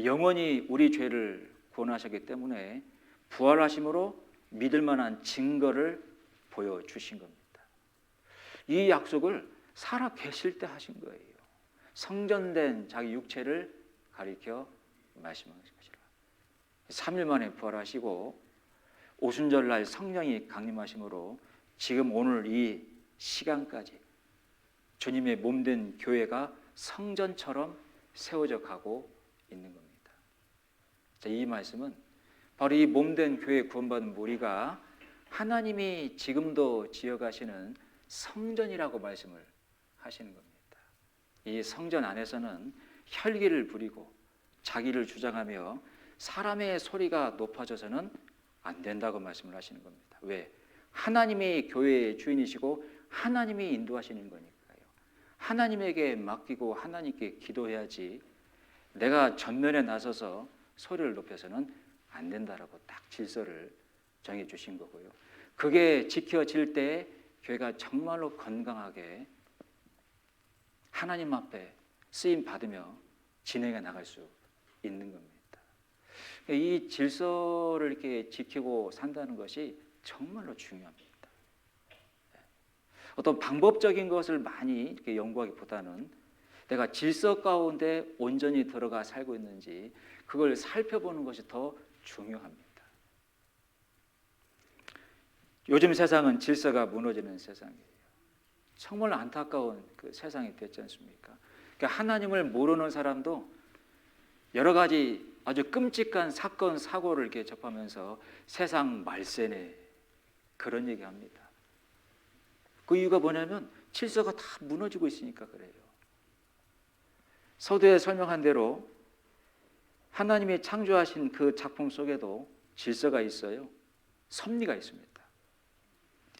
영원히 우리 죄를 구원하셨기 때문에 부활하심으로 믿을 만한 증거를 보여주신 겁니다. 이 약속을 살아 계실 때 하신 거예요. 성전된 자기 육체를 가리켜 말씀하신 것이라. 3일 만에 부활하시고 오순절날 성령이 강림하심으로 지금 오늘 이 시간까지 주님의 몸된 교회가 성전처럼 세워져 가고 있는 겁니다. 자, 이 말씀은 바로 이 몸된 교회 구원받은 무리가 하나님이 지금도 지어가시는 성전이라고 말씀을 하시는 겁니다. 이 성전 안에서는 혈기를 부리고 자기를 주장하며 사람의 소리가 높아져서는 안 된다고 말씀을 하시는 겁니다. 왜? 하나님이 교회의 주인이시고 하나님이 인도하시는 거니까요. 하나님에게 맡기고 하나님께 기도해야지 내가 전면에 나서서 소리를 높여서는 안 된다라고 딱 질서를 정해 주신 거고요. 그게 지켜질 때 교회가 정말로 건강하게 하나님 앞에 쓰임 받으며 진행해 나갈 수 있는 겁니다. 이 질서를 이렇게 지키고 산다는 것이 정말로 중요합니다. 어떤 방법적인 것을 많이 이렇게 연구하기보다는 내가 질서 가운데 온전히 들어가 살고 있는지 그걸 살펴보는 것이 더 중요합니다. 요즘 세상은 질서가 무너지는 세상이에요. 정말 안타까운 그 세상이 됐지 않습니까? 그러니까 하나님을 모르는 사람도 여러 가지 아주 끔찍한 사건 사고를 이렇게 접하면서 세상 말세네 그런 얘기합니다. 그 이유가 뭐냐면 질서가 다 무너지고 있으니까 그래요. 서두에 설명한 대로 하나님이 창조하신 그 작품 속에도 질서가 있어요. 섭리가 있습니다.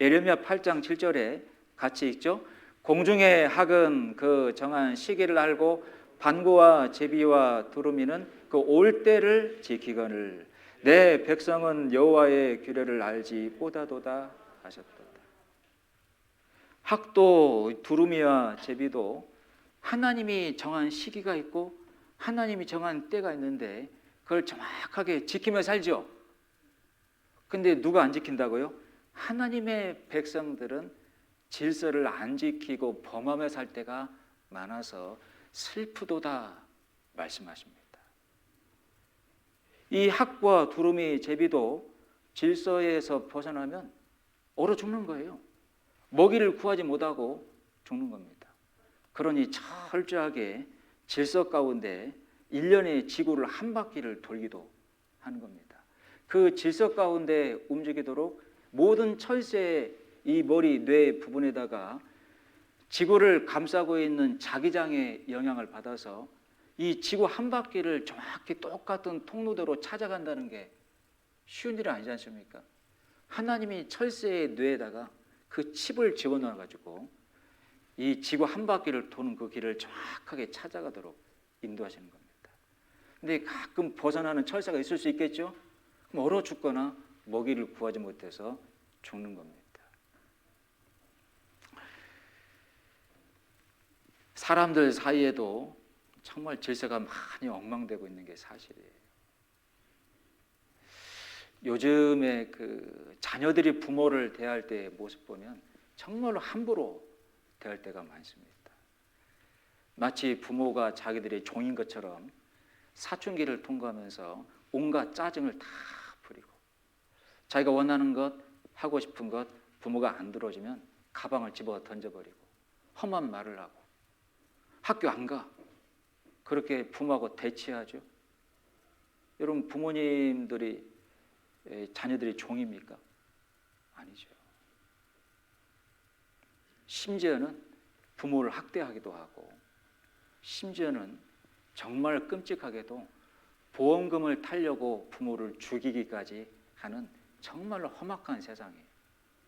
예레미야 8장 7절에 같이 읽죠. 공중의 학은 그 정한 시기를 알고 반구와 제비와 두루미는 그 올 때를 지키거늘 내 백성은 여호와의 규례를 알지 못하도다 하셨도다. 학도 두루미와 제비도 하나님이 정한 시기가 있고 하나님이 정한 때가 있는데 그걸 정확하게 지키며 살죠. 근데 누가 안 지킨다고요? 하나님의 백성들은 질서를 안 지키고 범하며 살 때가 많아서 슬프도다 말씀하십니다. 이 학과 두루미 제비도 질서에서 벗어나면 얼어 죽는 거예요. 먹이를 구하지 못하고 죽는 겁니다. 그러니 철저하게 질서 가운데 1년의 지구를 한 바퀴를 돌기도 하는 겁니다. 그 질서 가운데 움직이도록 모든 철새의 이 머리, 뇌 부분에다가 지구를 감싸고 있는 자기장의 영향을 받아서 이 지구 한 바퀴를 정확히 똑같은 통로대로 찾아간다는 게 쉬운 일이 아니지 않습니까? 하나님이 철새의 뇌에다가 그 칩을 집어넣어 가지고 이 지구 한 바퀴를 도는 그 길을 정확하게 찾아가도록 인도하시는 겁니다. 근데 가끔 벗어나는 철새가 있을 수 있겠죠? 그럼 얼어 죽거나 먹이를 구하지 못해서 죽는 겁니다. 사람들 사이에도 정말 질서가 많이 엉망되고 있는 게 사실이에요. 요즘에 그 자녀들이 부모를 대할 때의 모습 보면 정말로 함부로 대할 때가 많습니다. 마치 부모가 자기들의 종인 것처럼 사춘기를 통과하면서 온갖 짜증을 다 부리고 자기가 원하는 것, 하고 싶은 것 부모가 안 들어주면 가방을 집어 던져버리고 험한 말을 하고 학교 안 가. 그렇게 부모하고 대치하죠? 여러분, 부모님들이 자녀들이 종입니까? 아니죠. 심지어는 부모를 학대하기도 하고, 심지어는 정말 끔찍하게도 보험금을 타려고 부모를 죽이기까지 하는 정말로 험악한 세상이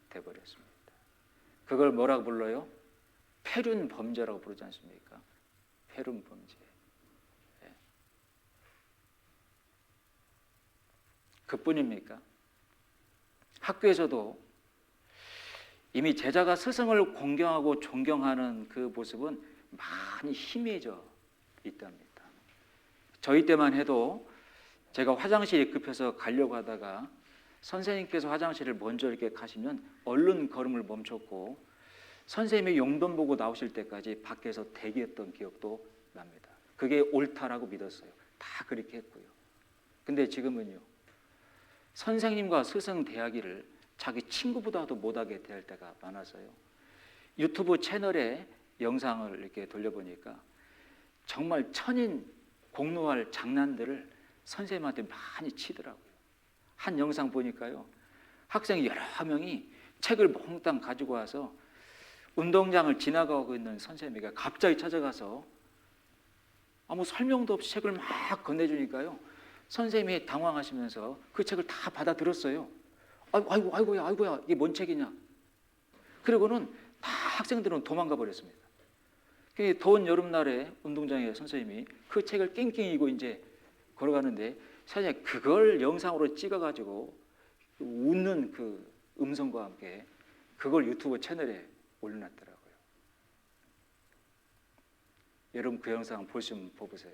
되어버렸습니다. 그걸 뭐라고 불러요? 폐륜 범죄라고 부르지 않습니까? 폐륜 범죄. 그뿐입니까? 학교에서도 이미 제자가 스승을 공경하고 존경하는 그 모습은 많이 희미해져 있답니다. 저희 때만 해도 제가 화장실이 급해서 가려고 하다가 선생님께서 화장실을 먼저 이렇게 가시면 얼른 걸음을 멈췄고 선생님이 용돈 보고 나오실 때까지 밖에서 대기했던 기억도 납니다. 그게 옳다라고 믿었어요. 다 그렇게 했고요. 근데 지금은요, 선생님과 스승 대하기를 자기 친구보다도 못하게 대할 때가 많아서요, 유튜브 채널에 영상을 이렇게 돌려보니까 정말 천인 공노할 장난들을 선생님한테 많이 치더라고요. 한 영상 보니까요, 학생 여러 명이 책을 몽땅 가지고 와서 운동장을 지나가고 있는 선생님에게 갑자기 찾아가서 아무 설명도 없이 책을 막 건네주니까요, 선생님이 당황하시면서 그 책을 다 받아들었어요. 아이고야, 이게 뭔 책이냐. 그리고는 다 학생들은 도망가 버렸습니다. 더운 여름날에 운동장에 선생님이 그 책을 낑낑 이고 이제 걸어가는데, 사실 그걸 영상으로 찍어가지고 웃는 그 음성과 함께 그걸 유튜브 채널에 올려놨더라고요. 여러분, 그 영상 보시면 보세요.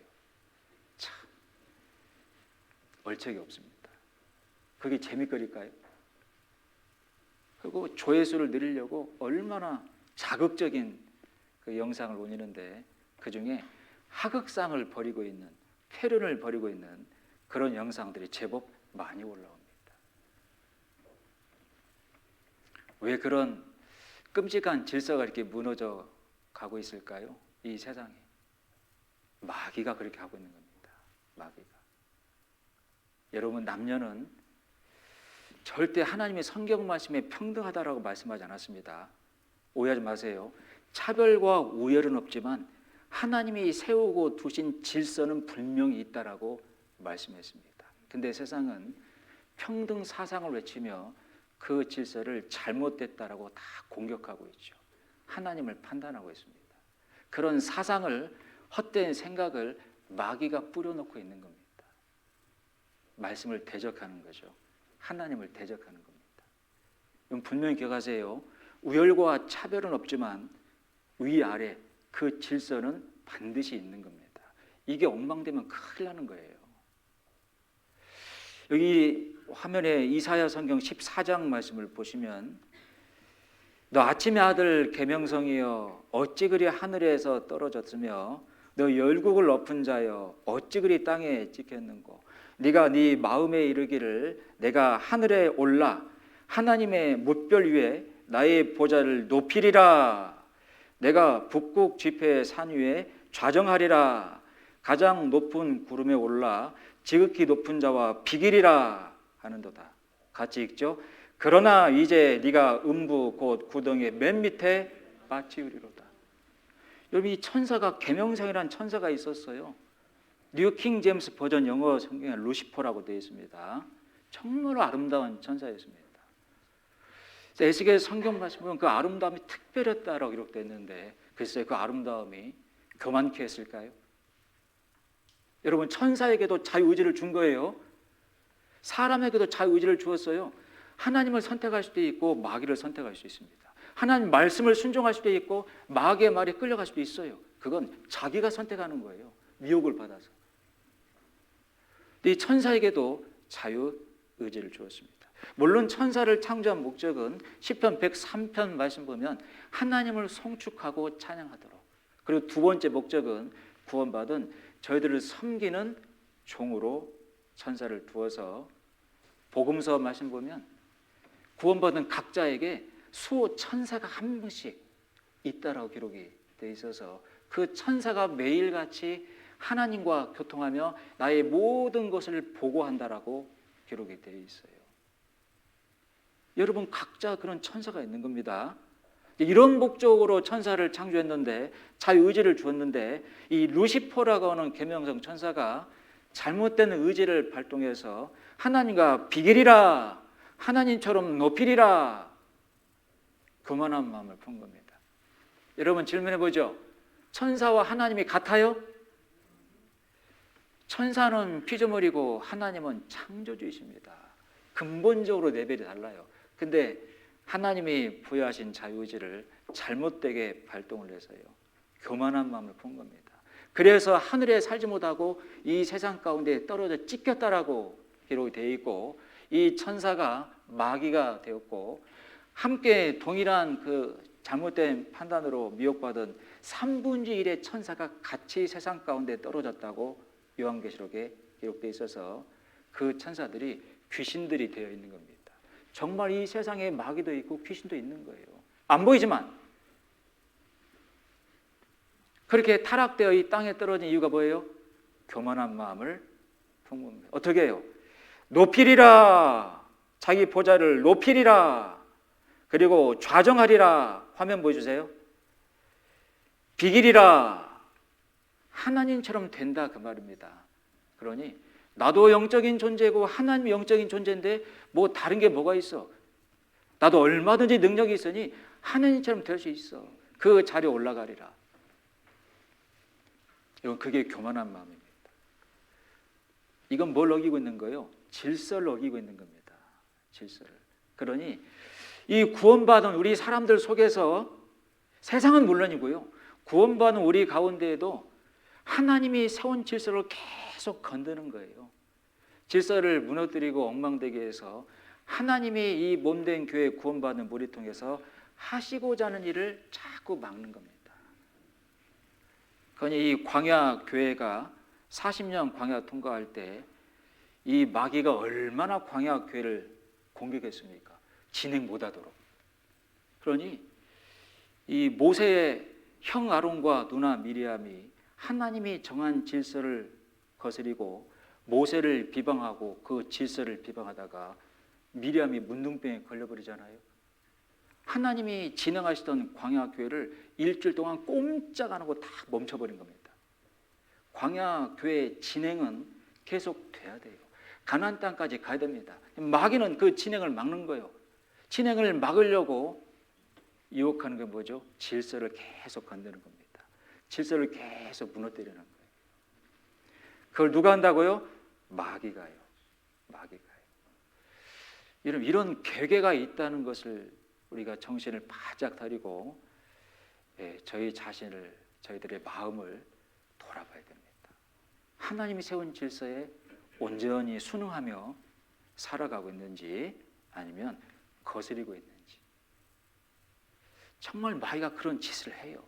참 얼척이 없습니다. 그게 재미거릴까요? 그리고 조회수를 늘리려고 얼마나 자극적인 그 영상을 올리는데, 그중에 하극상을 벌이고 있는, 폐륜을 벌이고 있는 그런 영상들이 제법 많이 올라옵니다. 왜 그런 끔찍한 질서가 이렇게 무너져 가고 있을까요? 이 세상에 마귀가 그렇게 하고 있는 겁니다. 마귀가. 여러분, 남녀는 절대 하나님의 성경 말씀에 평등하다라고 말씀하지 않았습니다. 오해하지 마세요. 차별과 우열은 없지만 하나님이 세우고 두신 질서는 분명히 있다라고 말씀했습니다. 근데 세상은 평등 사상을 외치며 그 질서를 잘못됐다라고 다 공격하고 있죠. 하나님을 판단하고 있습니다. 그런 사상을, 헛된 생각을 마귀가 뿌려놓고 있는 겁니다. 말씀을 대적하는 거죠. 하나님을 대적하는 겁니다. 여러분, 분명히 기억하세요. 우열과 차별은 없지만 위아래 그 질서는 반드시 있는 겁니다. 이게 엉망되면 큰일 나는 거예요. 여기 화면에 이사야 성경 14장 말씀을 보시면, 너 아침의 아들 계명성이여 어찌 그리 하늘에서 떨어졌으며 너 열국을 엎은 자여 어찌 그리 땅에 찍혔는고, 네가 네 마음에 이르기를 내가 하늘에 올라 하나님의 뭇별 위에 나의 보좌를 높이리라. 내가 북극 지폐의 산 위에 좌정하리라. 가장 높은 구름에 올라 지극히 높은 자와 비기리라 하는도다. 같이 읽죠. 그러나 이제 네가 음부 곧 구덩이의 맨 밑에 빠지으리로다. 여러분, 이 천사가, 계명성이라는 천사가 있었어요. 뉴 킹 제임스 버전 영어 성경에 루시퍼라고 되어 있습니다. 정말 아름다운 천사였습니다. 에스겔 성경 말씀 보면 그 아름다움이 특별했다라고 기록되어 있는데, 글쎄 그 아름다움이 교만케 했을까요? 여러분, 천사에게도 자유의지를 준 거예요. 사람에게도 자유의지를 주었어요. 하나님을 선택할 수도 있고 마귀를 선택할 수 있습니다. 하나님 말씀을 순종할 수도 있고 마귀의 말에 끌려갈 수도 있어요. 그건 자기가 선택하는 거예요. 미혹을 받아서. 이 천사에게도 자유의지를 주었습니다. 물론 천사를 창조한 목적은 시편 103편 말씀 보면 하나님을 송축하고 찬양하도록, 그리고 두 번째 목적은 구원받은 저희들을 섬기는 종으로 천사를 두어서, 복음서 말씀 보면 구원받은 각자에게 수호 천사가 한 명씩 있다라고 기록이 되어 있어서 그 천사가 매일같이 하나님과 교통하며 나의 모든 것을 보고한다라고 기록이 되어 있어요. 여러분 각자 그런 천사가 있는 겁니다. 이런 목적으로 천사를 창조했는데, 자유의지를 주었는데, 이 루시퍼라고 하는 계명성 천사가 잘못된 의지를 발동해서 하나님과 비결이라, 하나님처럼 높이리라 교만한 마음을 푼 겁니다. 여러분 질문해 보죠. 천사와 하나님이 같아요? 천사는 피조물이고 하나님은 창조주이십니다. 근본적으로 레벨이 달라요. 근데 하나님이 부여하신 자유의지를 잘못되게 발동을 해서요, 교만한 마음을 푼 겁니다. 그래서 하늘에 살지 못하고 이 세상 가운데 떨어져 찢겼다라고 기록이 되어 있고, 이 천사가 마귀가 되었고, 함께 동일한 그 잘못된 판단으로 미혹받은 3분의 1의 천사가 같이 세상 가운데 떨어졌다고 요한계시록에 기록되어 있어서 그 천사들이 귀신들이 되어 있는 겁니다. 정말 이 세상에 마귀도 있고 귀신도 있는 거예요. 안 보이지만. 그렇게 타락되어 이 땅에 떨어진 이유가 뭐예요? 교만한 마음을 푼 겁니다. 어떻게 해요? 높이리라, 자기 보좌를 높이리라, 그리고 좌정하리라. 화면 보여주세요. 비기리라, 하나님처럼 된다 그 말입니다. 그러니 나도 영적인 존재고 하나님이 영적인 존재인데 뭐 다른 게 뭐가 있어? 나도 얼마든지 능력이 있으니 하나님처럼 될 수 있어. 그 자리에 올라가리라. 이건 그게 교만한 마음입니다. 이건 뭘 어기고 있는 거예요? 질서를 어기고 있는 겁니다. 질서를. 그러니 이 구원받은 우리 사람들 속에서, 세상은 물론이고요, 구원받은 우리 가운데에도 하나님이 세운 질서를 계속 건드는 거예요. 질서를 무너뜨리고 엉망되게 해서 하나님이 이 몸된 교회 구원받는 무리 통해서 하시고자 하는 일을 자꾸 막는 겁니다. 그러니 이 광야 교회가 40년 광야 통과할 때 이 마귀가 얼마나 광야 교회를 공격했습니까? 진행 못하도록. 그러니 이 모세의 형 아론과 누나 미리암이 하나님이 정한 질서를 거스리고 모세를 비방하고 그 질서를 비방하다가 미리암이 문둥병에 걸려버리잖아요. 하나님이 진행하시던 광야 교회를 일주일 동안 꼼짝 안 하고 다 멈춰버린 겁니다. 광야 교회의 진행은 계속 돼야 돼요. 가나안 땅까지 가야 됩니다. 마귀는 그 진행을 막는 거예요. 진행을 막으려고 유혹하는 게 뭐죠? 질서를 계속 건드는 겁니다. 질서를 계속 무너뜨리는 거예요. 그걸 누가 한다고요? 마귀가요. 마귀가요. 여러분, 이런 괴계가 있다는 것을 우리가 정신을 바짝 차리고 저희 자신을, 저희들의 마음을 돌아봐야 됩니다. 하나님이 세운 질서에 온전히 순응하며 살아가고 있는지 아니면 거스리고 있는지. 정말 마귀가 그런 짓을 해요.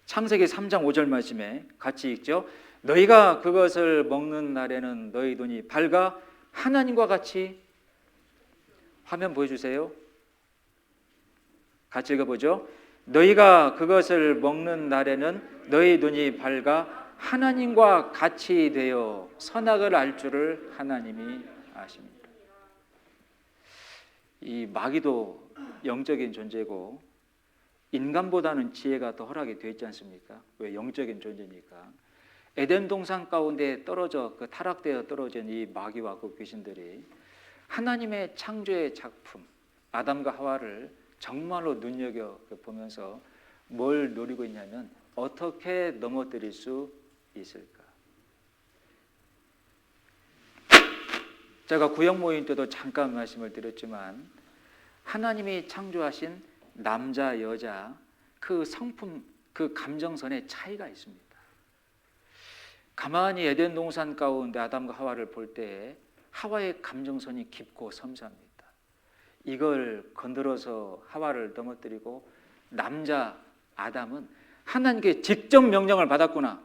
창세기 3장 5절 말씀에 같이 읽죠. 너희가 그것을 먹는 날에는 너희 눈이 밝아 하나님과 같이, 화면 보여주세요. 같이 읽어보죠. 너희가 그것을 먹는 날에는 너희 눈이 밝아 하나님과 같이 되어 선악을 알 줄을 하나님이 아십니다. 이 마귀도 영적인 존재고 인간보다는 지혜가 더 허락이 되어 있지 않습니까? 왜? 영적인 존재니까. 에덴 동산 가운데 떨어져 그 타락되어 떨어진 이 마귀와 그 귀신들이 하나님의 창조의 작품 아담과 하와를 정말로 눈여겨보면서 뭘 노리고 있냐면 어떻게 넘어뜨릴 수 있을까? 제가 구역 모임 때도 잠깐 말씀을 드렸지만 하나님이 창조하신 남자, 여자 그 성품, 그 감정선의 차이가 있습니다. 가만히 에덴 동산 가운데 아담과 하와를 볼 때 하와의 감정선이 깊고 섬세합니다. 이걸 건드려서 하와를 넘어뜨리고 남자 아담은 하나님께 직접 명령을 받았구나.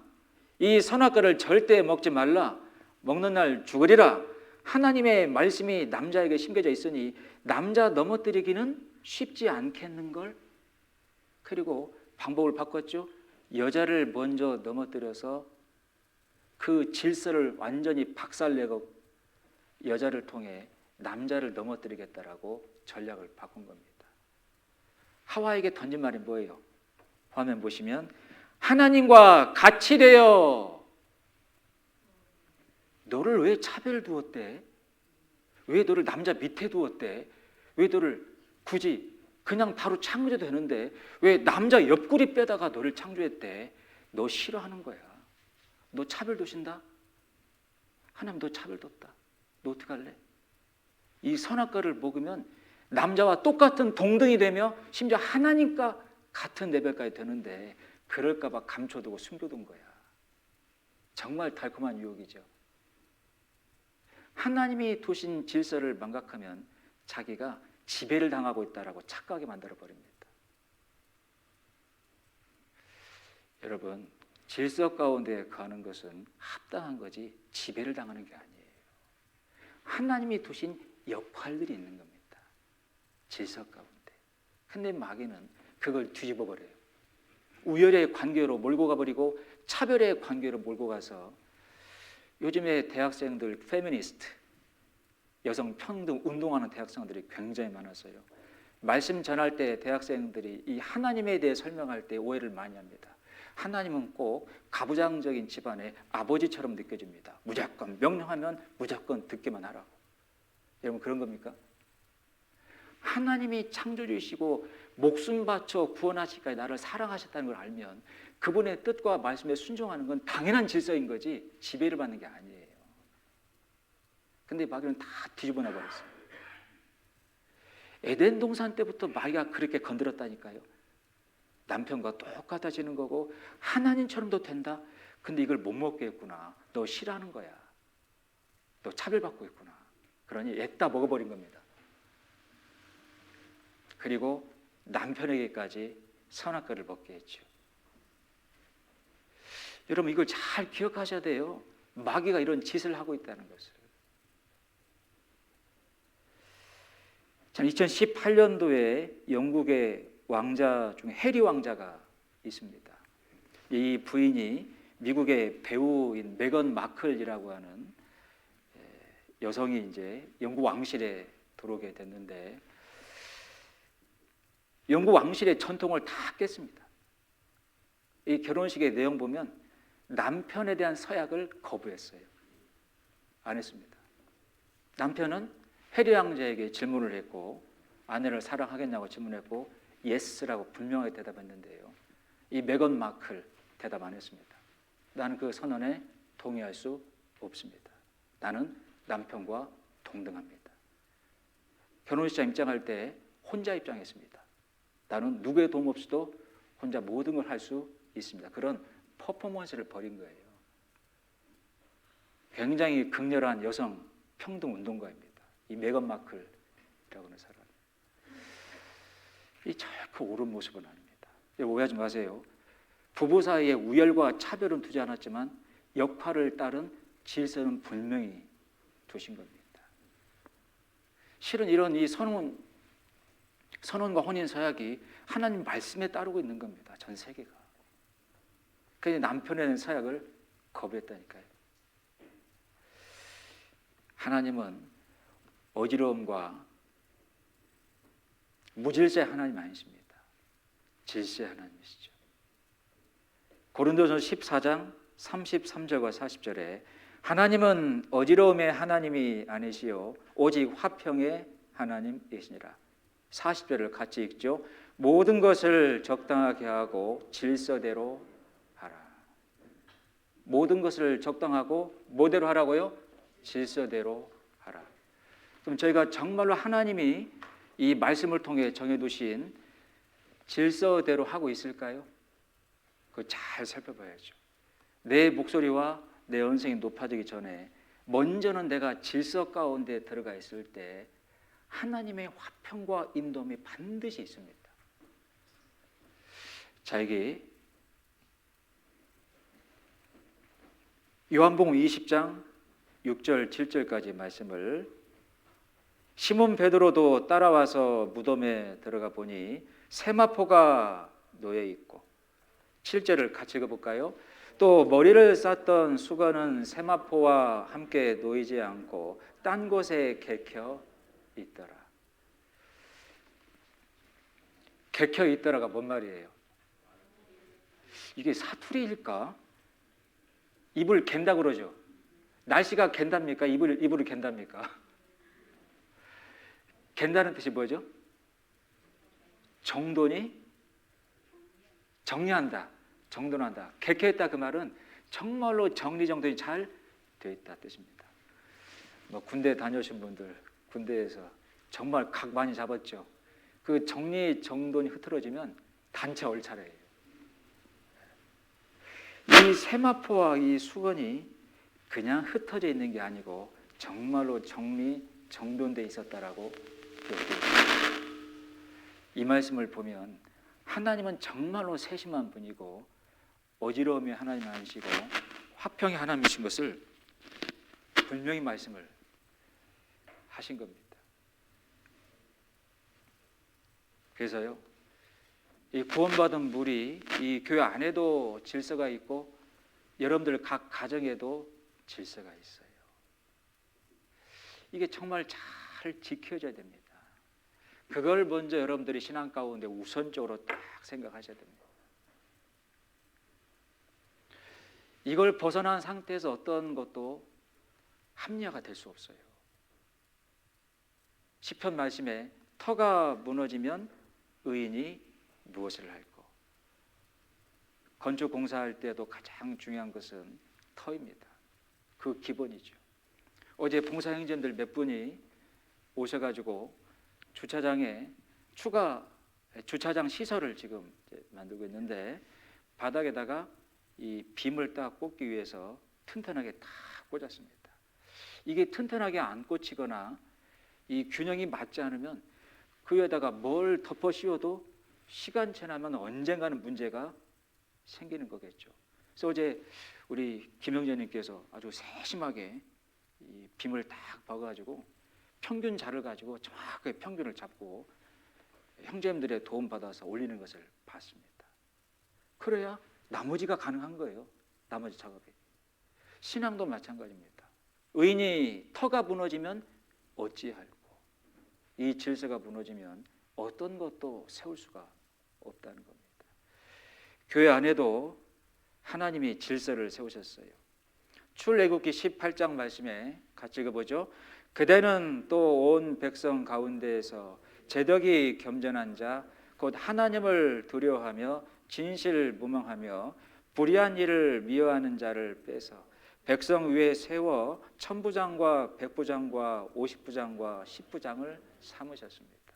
이 선악과를 절대 먹지 말라. 먹는 날 죽으리라. 하나님의 말씀이 남자에게 심겨져 있으니 남자 넘어뜨리기는 쉽지 않겠는걸. 그리고 방법을 바꿨죠. 여자를 먼저 넘어뜨려서 그 질서를 완전히 박살내고 여자를 통해 남자를 넘어뜨리겠다라고 전략을 바꾼 겁니다. 하와에게 던진 말이 뭐예요? 화면 보시면 하나님과 같이 되어. 너를 왜 차별 두었대? 왜 너를 남자 밑에 두었대? 왜 너를 굳이 그냥 바로 창조도 되는데 왜 남자 옆구리 빼다가 너를 창조했대? 너 싫어하는 거야. 너 차별 두신다? 하나님 너 차별 뒀다. 너 어떡할래? 이 선악과를 먹으면 남자와 똑같은 동등이 되며 심지어 하나님과 같은 레벨까지 되는데 그럴까 봐 감춰두고 숨겨둔 거야. 정말 달콤한 유혹이죠. 하나님이 두신 질서를 망각하면 자기가 지배를 당하고 있다라고 착각하게 만들어 버립니다. 여러분, 질서 가운데 거하는 것은 합당한 거지 지배를 당하는 게 아니에요. 하나님이 두신 역할들이 있는 겁니다. 질서 가운데. 근데 마귀는 그걸 뒤집어 버려요. 우열의 관계로 몰고 가버리고 차별의 관계로 몰고 가서 요즘에 대학생들 페미니스트, 여성 평등 운동하는 대학생들이 굉장히 많아서요. 말씀 전할 때 대학생들이 이 하나님에 대해 설명할 때 오해를 많이 합니다. 하나님은 꼭 가부장적인 집안의 아버지처럼 느껴집니다. 무조건 명령하면 무조건 듣기만 하라고. 여러분 그런 겁니까? 하나님이 창조주이시고 목숨 바쳐 구원하시기까지 나를 사랑하셨다는 걸 알면 그분의 뜻과 말씀에 순종하는 건 당연한 질서인 거지 지배를 받는 게 아니에요. 근데 마귀는 다 뒤집어 놔버렸어요. 에덴 동산 때부터 마귀가 그렇게 건드렸다니까요. 남편과 똑같아지는 거고 하나님처럼도 된다. 근데 이걸 못 먹겠구나. 너 싫어하는 거야. 너 차별받고 있구나. 그러니 애따 먹어버린 겁니다. 그리고 남편에게까지 선악과를 먹게 했죠. 여러분 이걸 잘 기억하셔야 돼요. 마귀가 이런 짓을 하고 있다는 것을. 2018년도에 영국의 왕자 중에 해리 왕자가 있습니다. 이 부인이 미국의 배우인 메건 마클이라고 하는 여성이 이제 영국 왕실에 들어오게 됐는데 영국 왕실의 전통을 다 깼습니다. 이 결혼식의 내용 보면 남편에 대한 서약을 거부했어요. 안 했습니다. 남편은 해리 왕자에게 질문을 했고 아내를 사랑하겠냐고 질문했고 예스라고 분명하게 대답했는데요. 이 메건 마클 대답 안 했습니다. 나는 그 선언에 동의할 수 없습니다. 나는 남편과 동등합니다. 결혼식장 입장할 때 혼자 입장했습니다. 나는 누구의 도움 없이도 혼자 모든 걸 할 수 있습니다. 그런 퍼포먼스를 벌인 거예요. 굉장히 극렬한 여성 평등 운동가입니다. 이 메건 마클이라고 하는 사람. 이 결코 옳은 모습은 아닙니다. 오해하지 마세요. 부부 사이에 우열과 차별은 두지 않았지만 역할을 따른 질서는 분명히 두신 겁니다. 실은 이런 이 선언과 혼인 서약이 하나님 말씀에 따르고 있는 겁니다. 전 세계가. 그래서 남편에 대한 서약을 거부했다니까요. 하나님은 어지러움과 무질서의 하나님 아니십니다. 질서의 하나님이시죠. 고린도전서 14장 33절과 40절에 하나님은 어지러움의 하나님이 아니시요 오직 화평의 하나님이시니라. 40절을 같이 읽죠. 모든 것을 적당하게 하고 질서대로 하라. 모든 것을 적당하고 뭐대로 하라고요? 질서대로 하라. 그럼 저희가 정말로 하나님이 이 말씀을 통해 정해두신 질서대로 하고 있을까요? 그거 잘 살펴봐야죠. 내 목소리와 내 언성이 높아지기 전에 먼저는 내가 질서 가운데 들어가 있을 때 하나님의 화평과 인도함이 반드시 있습니다. 자, 여기 요한복음 20장 6절 7절까지 말씀을 시몬 베드로도 따라와서 무덤에 들어가 보니 세마포가 놓여 있고 7절을 같이 읽어볼까요? 또 머리를 쌓던 수건은 세마포와 함께 놓이지 않고 딴 곳에 개켜 있더라. 개켜 있더라가 뭔 말이에요? 이게 사투리일까? 이불 갠다 그러죠. 날씨가 갠답니까? 이불을 갠답니까? 갠다는 뜻이 뭐죠? 정돈이 정리한다, 정돈한다. 개켜있다 그 말은 정말로 정리정돈이 잘 되어 있다 뜻입니다. 뭐 군대 다녀오신 분들 군대에서 정말 각 많이 잡았죠. 그 정리 정돈이 흐트러지면 단체 얼차려예요. 이 세마포와 이 수건이 그냥 흩어져 있는 게 아니고 정말로 정리 정돈돼 있었다라고 기록되어 있습니다. 이 말씀을 보면 하나님은 정말로 세심한 분이고 어지러움이 하나님 아니시고 화평이 하나님이신 것을 분명히 말씀을 하신 겁니다. 그래서요, 이 구원받은 물이 이 교회 안에도 질서가 있고 여러분들 각 가정에도 질서가 있어요. 이게 정말 잘 지켜져야 됩니다. 그걸 먼저 여러분들이 신앙 가운데 우선적으로 딱 생각하셔야 됩니다. 이걸 벗어난 상태에서 어떤 것도 합리화가 될 수 없어요. 시편 말씀에 터가 무너지면 의인이 무엇을 할꼬? 건축 공사할 때도 가장 중요한 것은 터입니다. 그 기본이죠. 어제 봉사 형제님들 몇 분이 오셔가지고 주차장에 추가 주차장 시설을 지금 만들고 있는데 바닥에다가 이 빔을 딱 꽂기 위해서 튼튼하게 딱 꽂았습니다. 이게 튼튼하게 안 꽂히거나 이 균형이 맞지 않으면 그 위에다가 뭘 덮어 씌워도 시간 지나면 언젠가는 문제가 생기는 거겠죠. 그래서 어제 우리 김영재님께서 아주 세심하게 이 빔을 딱 박아가지고 평균 자를 가지고 정확하게 평균을 잡고 형제님들의 도움 받아서 올리는 것을 봤습니다. 그래야 나머지가 가능한 거예요. 나머지 작업이. 신앙도 마찬가지입니다. 의인이 터가 무너지면 어찌할꼬? 이 질서가 무너지면 어떤 것도 세울 수가 없다는 겁니다. 교회 안에도 하나님이 질서를 세우셨어요. 출애굽기 18장 말씀에 같이 읽어보죠. 그대는 또 온 백성 가운데에서 제덕이 겸전한 자 곧 하나님을 두려워하며 진실무명하며 불의한 일을 미워하는 자를 빼서 백성 위에 세워 천부장과 백부장과 50부장과 10부장을 삼으셨습니다.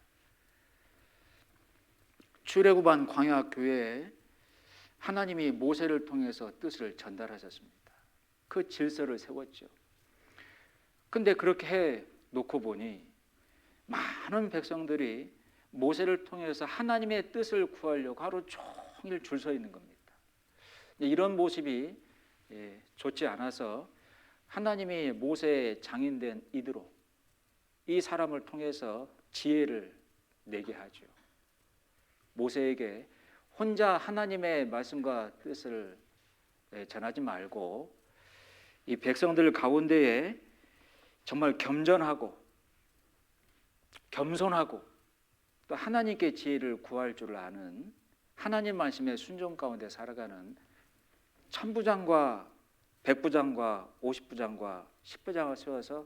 출애굽한 광야 교회에 하나님이 모세를 통해서 뜻을 전달하셨습니다. 그 질서를 세웠죠. 근데 그렇게 해 놓고 보니 많은 백성들이 모세를 통해서 하나님의 뜻을 구하려고 하루 종일 줄 서 있는 겁니다. 이런 모습이 좋지 않아서 하나님이 모세의 장인된 이드로 이 사람을 통해서 지혜를 내게 하죠. 모세에게 혼자 하나님의 말씀과 뜻을 전하지 말고 이 백성들 가운데에 정말 겸손하고 또 하나님께 지혜를 구할 줄 아는 하나님 말씀의 순종 가운데 살아가는 천부장과 백부장과 50부장과 10부장을 세워서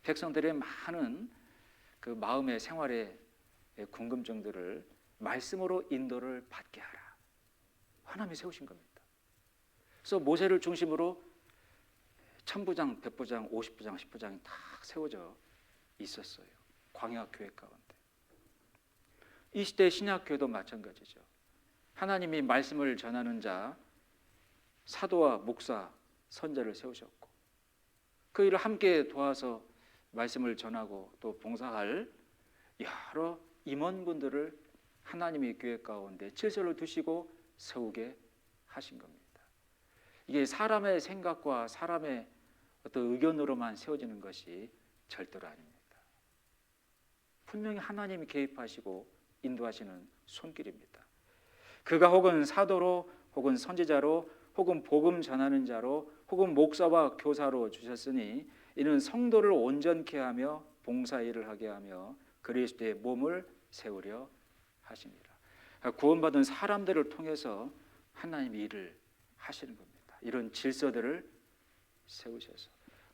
백성들의 많은 그 마음의 생활의 궁금증들을 말씀으로 인도를 받게 하라. 하나님이 세우신 겁니다. 그래서 모세를 중심으로 천부장, 백부장, 50부장, 10부장이 다 세워져 있었어요. 광야 교회 가운데. 이 시대 신약 교회도 마찬가지죠. 하나님이 말씀을 전하는 자, 사도와 목사, 선자를 세우셨고 그 일을 함께 도와서 말씀을 전하고 또 봉사할 여러 임원분들을 하나님이 교회 가운데 질서를 두시고 세우게 하신 겁니다. 이게 사람의 생각과 사람의 어떤 의견으로만 세워지는 것이 절대로 아닙니다. 분명히 하나님이 개입하시고 인도하시는 손길입니다. 그가 혹은 사도로 혹은 선지자로 혹은 복음 전하는 자로 혹은 목사와 교사로 주셨으니 이는 성도를 온전케 하며 봉사 일을 하게 하며 그리스도의 몸을 세우려 하십니다. 구원받은 사람들을 통해서 하나님이 일을 하시는 겁니다. 이런 질서들을 세우셔서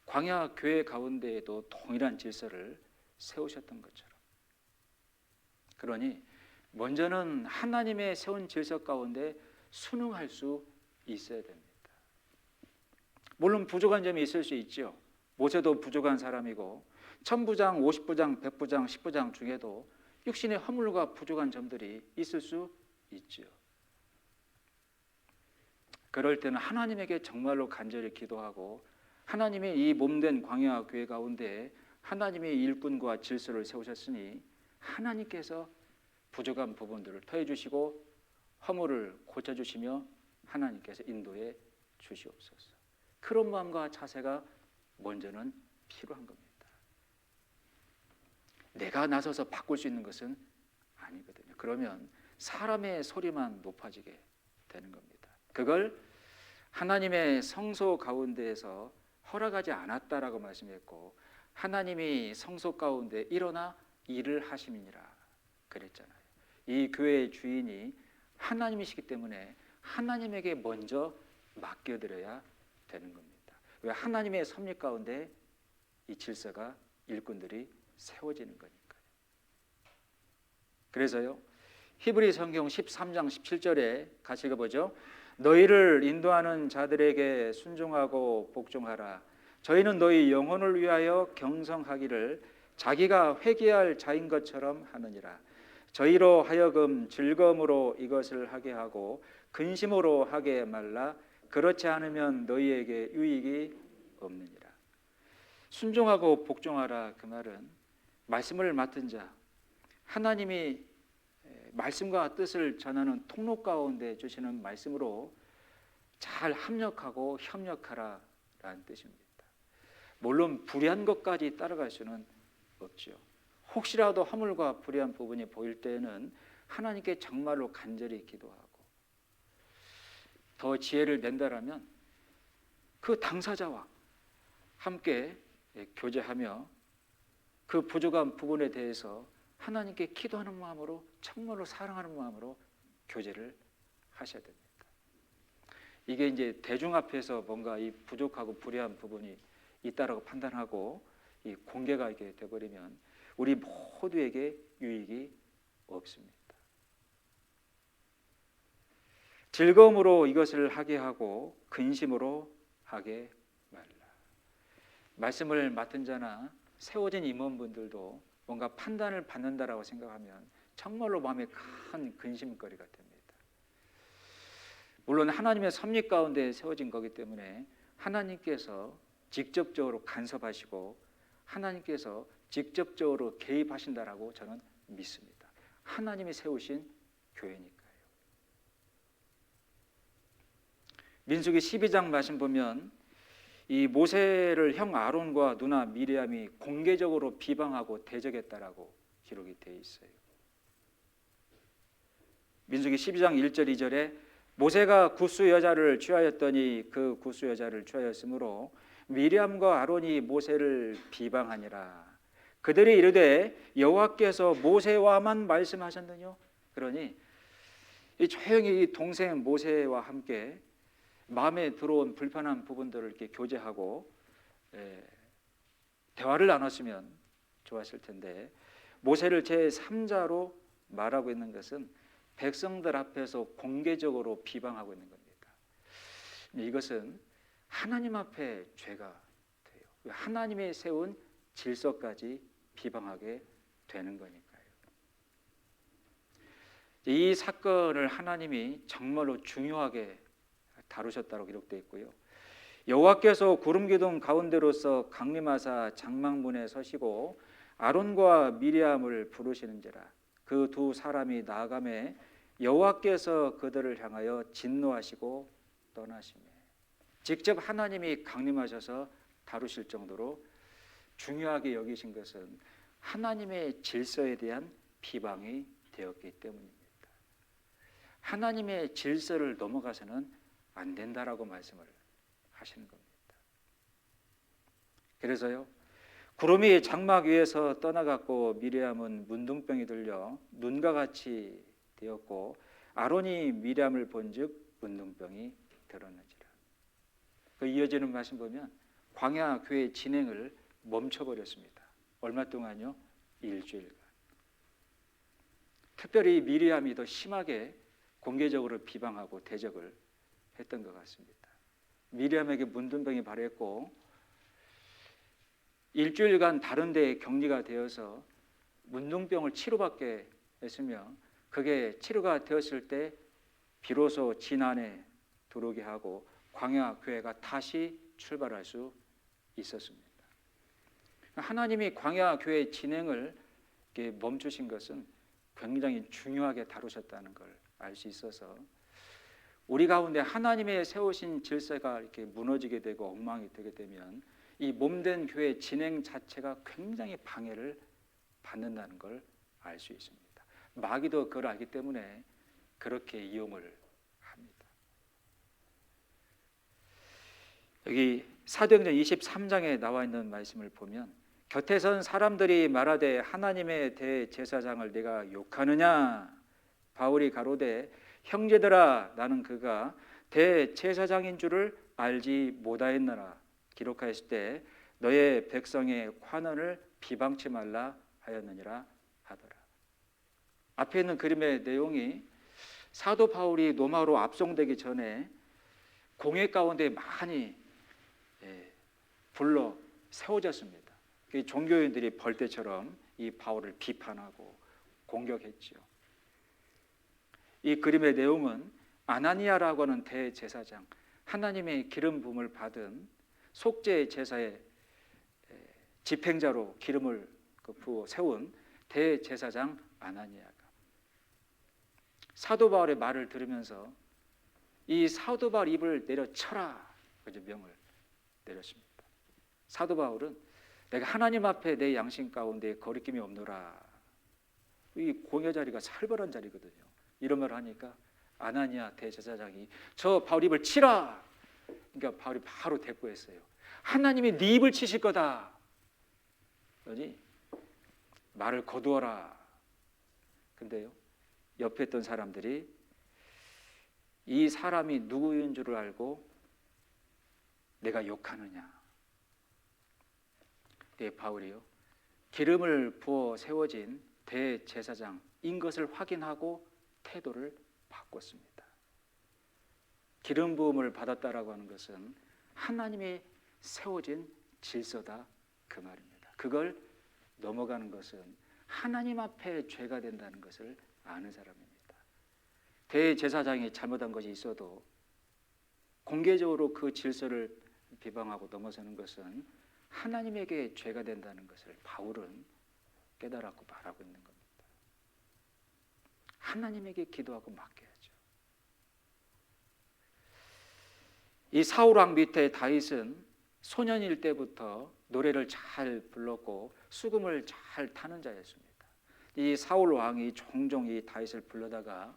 광야 교회 가운데에도 동일한 질서를 세우셨던 것처럼, 그러니 먼저는 하나님의 세운 질서 가운데 순응할 수 있어야 됩니다. 물론 부족한 점이 있을 수 있죠. 모세도 부족한 사람이고 천부장, 50부장, 100부장, 10부장 중에도 육신의 허물과 부족한 점들이 있을 수 있죠. 그럴 때는 하나님에게 정말로 간절히 기도하고 하나님의 이 몸된 광야 교회 가운데 하나님의 일꾼과 질서를 세우셨으니 하나님께서 부족한 부분들을 더해 주시고 허물을 고쳐 주시며 하나님께서 인도해 주시옵소서. 그런 마음과 자세가 먼저는 필요한 겁니다. 내가 나서서 바꿀 수 있는 것은 아니거든요. 그러면 사람의 소리만 높아지게 되는 겁니다. 그걸 하나님의 성소 가운데에서 허락하지 않았다라고 말씀했고 하나님이 성소 가운데 일어나 일을 하심이니라 그랬잖아요. 이 교회의 주인이 하나님이시기 때문에 하나님에게 먼저 맡겨드려야 되는 겁니다. 왜? 하나님의 섭리 가운데 이 질서가 일꾼들이 세워지는 거니까요. 그래서요, 히브리 성경 13장 17절에 같이 읽어보죠. 너희를 인도하는 자들에게 순종하고 복종하라. 저희는 너희 영혼을 위하여 경성하기를 자기가 회개할 자인 것처럼 하느니라. 저희로 하여금 즐거움으로 이것을 하게 하고 근심으로 하게 말라. 그렇지 않으면 너희에게 유익이 없느니라. 순종하고 복종하라, 그 말은 말씀을 맡은 자, 하나님이 말씀과 뜻을 전하는 통로 가운데 주시는 말씀으로 잘 합력하고 협력하라라는 뜻입니다. 물론 불의한 것까지 따라갈 수는 없죠. 혹시라도 허물과 불의한 부분이 보일 때에는 하나님께 정말로 간절히 기도하고 더 지혜를 낸다라면 그 당사자와 함께 교제하며 그 부족한 부분에 대해서 하나님께 기도하는 마음으로 정말로 사랑하는 마음으로 교제를 하셔야 됩니다. 이게 이제 대중 앞에서 뭔가 이 부족하고 불의한 부분이 있다라고 판단하고 이 공개가 이렇게 돼버리면 우리 모두에게 유익이 없습니다. 즐거움으로 이것을 하게 하고 근심으로 하게 말라. 말씀을 맡은 자나 세워진 임원분들도 뭔가 판단을 받는다라고 생각하면 정말로 마음에 큰 근심거리가 됩니다. 물론 하나님의 섭리 가운데 세워진 거기 때문에 하나님께서 직접적으로 간섭하시고 하나님께서 직접적으로 개입하신다라고 저는 믿습니다. 하나님이 세우신 교회니까요. 민수기 12장 말씀 보면 이 모세를 형 아론과 누나 미리암이 공개적으로 비방하고 대적했다라고 기록이 되어 있어요. 민수기 12장 1절 2절에 모세가 굿수 여자를 취하였더니 그 굿수 여자를 취하였으므로 미리암과 아론이 모세를 비방하니라. 그들이 이르되 여호와께서 모세와만 말씀하셨느뇨. 그러니 이 조용히 이 동생 모세와 함께 마음에 들어온 불편한 부분들을 이렇게 교제하고 대화를 나눴으면 좋았을 텐데 모세를 제3자로 말하고 있는 것은 백성들 앞에서 공개적으로 비방하고 있는 겁니다. 이것은 하나님 앞에 죄가 돼요. 하나님의 세운 질서까지 비방하게 되는 거니까요. 이 사건을 하나님이 정말로 중요하게 다루셨다고 기록되어 있고요. 여호와께서 구름 기둥 가운데로서 강림하사 장막문에 서시고 아론과 미리암을 부르시는지라. 그 두 사람이 나아가매 여호와께서 그들을 향하여 진노하시고 떠나시매. 직접 하나님이 강림하셔서 다루실 정도로 중요하게 여기신 것은 하나님의 질서에 대한 비방이 되었기 때문입니다. 하나님의 질서를 넘어가서는 안 된다라고 말씀을 하시는 겁니다. 그래서요, 구름이 장막 위에서 떠나갔고 미리암은 문둥병이 들려 눈과 같이 되었고 아론이 미리암을 본즉 문둥병이 들었는지라. 그 이어지는 말씀 보면 광야 교회 진행을 멈춰버렸습니다. 얼마 동안요? 일주일간. 특별히 미리암이 더 심하게 공개적으로 비방하고 대적을 했던 것 같습니다. 미리암에게 문둥병이 발했고 일주일간 다른 데에 격리가 되어서 문둥병을 치료받게 했으며 그게 치료가 되었을 때 비로소 진 안에 들어오게 하고 광야 교회가 다시 출발할 수 있었습니다. 하나님이 광야 교회 진행을 멈추신 것은 굉장히 중요하게 다루셨다는 걸 알 수 있어서 우리 가운데 하나님의 세우신 질서가 이렇게 무너지게 되고 엉망이 되게 되면 이 몸된 교회 진행 자체가 굉장히 방해를 받는다는 걸 알 수 있습니다. 마귀도 그걸 알기 때문에 그렇게 이용을 합니다. 여기 사도행전 23장에 나와 있는 말씀을 보면 곁에 선 사람들이 말하되 하나님의 대제사장을 내가 욕하느냐? 바울이 가로되 형제들아 나는 그가 대제사장인 줄을 알지 못하였느라 기록하였을 때 너의 백성의 환원을 비방치 말라 하였느니라 하더라. 앞에 있는 그림의 내용이 사도 바울이 로마로 압송되기 전에 공회 가운데 많이 불러 세워졌습니다. 종교인들이 벌떼처럼 이 바울을 비판하고 공격했죠. 이 그림의 내용은 아나니아라고 하는 대제사장, 하나님의 기름 부음을 받은 속죄 제사의 집행자로 기름을 부어 세운 대제사장 아나니아가 사도 바울의 말을 들으면서 이 사도 바울 입을 내려쳐라 명을 내렸습니다. 사도 바울은 내가 하나님 앞에 내 양심 가운데 거리낌이 없노라. 이 공회 자리가 살벌한 자리거든요. 이런 말을 하니까 아나니아 대제사장이 저 바울 입을 치라. 그러니까 바울이 바로 대꾸했어요. 하나님이 네 입을 치실 거다. 그러니 말을 거두어라. 근데요, 옆에 있던 사람들이 이 사람이 누구인 줄을 알고 내가 욕하느냐. 네, 바울이요, 기름을 부어 세워진 대제사장인 것을 확인하고 태도를 바꿨습니다. 기름 부음을 받았다라고 하는 것은 하나님의 세워진 질서다 그 말입니다. 그걸 넘어가는 것은 하나님 앞에 죄가 된다는 것을 아는 사람입니다. 대제사장이 잘못한 것이 있어도 공개적으로 그 질서를 비방하고 넘어서는 것은 하나님에게 죄가 된다는 것을 바울은 깨달았고 말하고 있는 겁니다. 하나님에게 기도하고 맡겨야죠. 이 사울 왕 밑에 다윗은 소년일 때부터 노래를 잘 불렀고 수금을 잘 타는 자였습니다. 이 사울 왕이 종종 이 다윗을 불러다가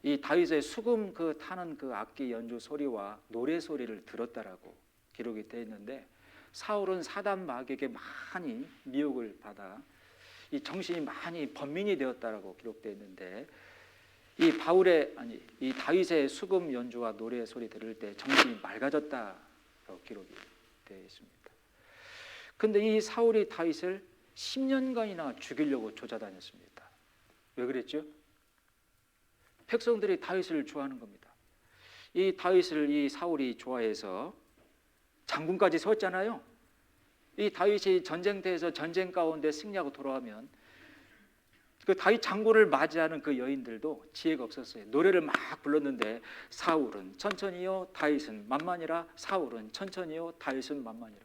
이 다윗의 수금 타는 그 악기 연주 소리와 노래 소리를 들었다라고 기록이 되어 있는데 사울은 사단 마귀에게 많이 미혹을 받아 이 정신이 많이 번민이 되었다라고 기록되어 있는데 이 다윗의 수금 연주와 노래 소리 들을 때 정신이 맑아졌다라고 기록이 되어 있습니다. 근데 이 사울이 다윗을 10년간이나 죽이려고 쫓아다녔습니다. 왜 그랬죠? 백성들이 다윗을 좋아하는 겁니다. 이 다윗을 이 사울이 좋아해서 장군까지 세웠잖아요. 이 다윗이 전쟁터에서 전쟁 가운데 승리하고 돌아오면 그 다윗 장군을 맞이하는 그 여인들도 지혜가 없었어요. 노래를 막 불렀는데 사울은 천천히요 다윗은 만만이라, 사울은 천천히요 다윗은 만만이라.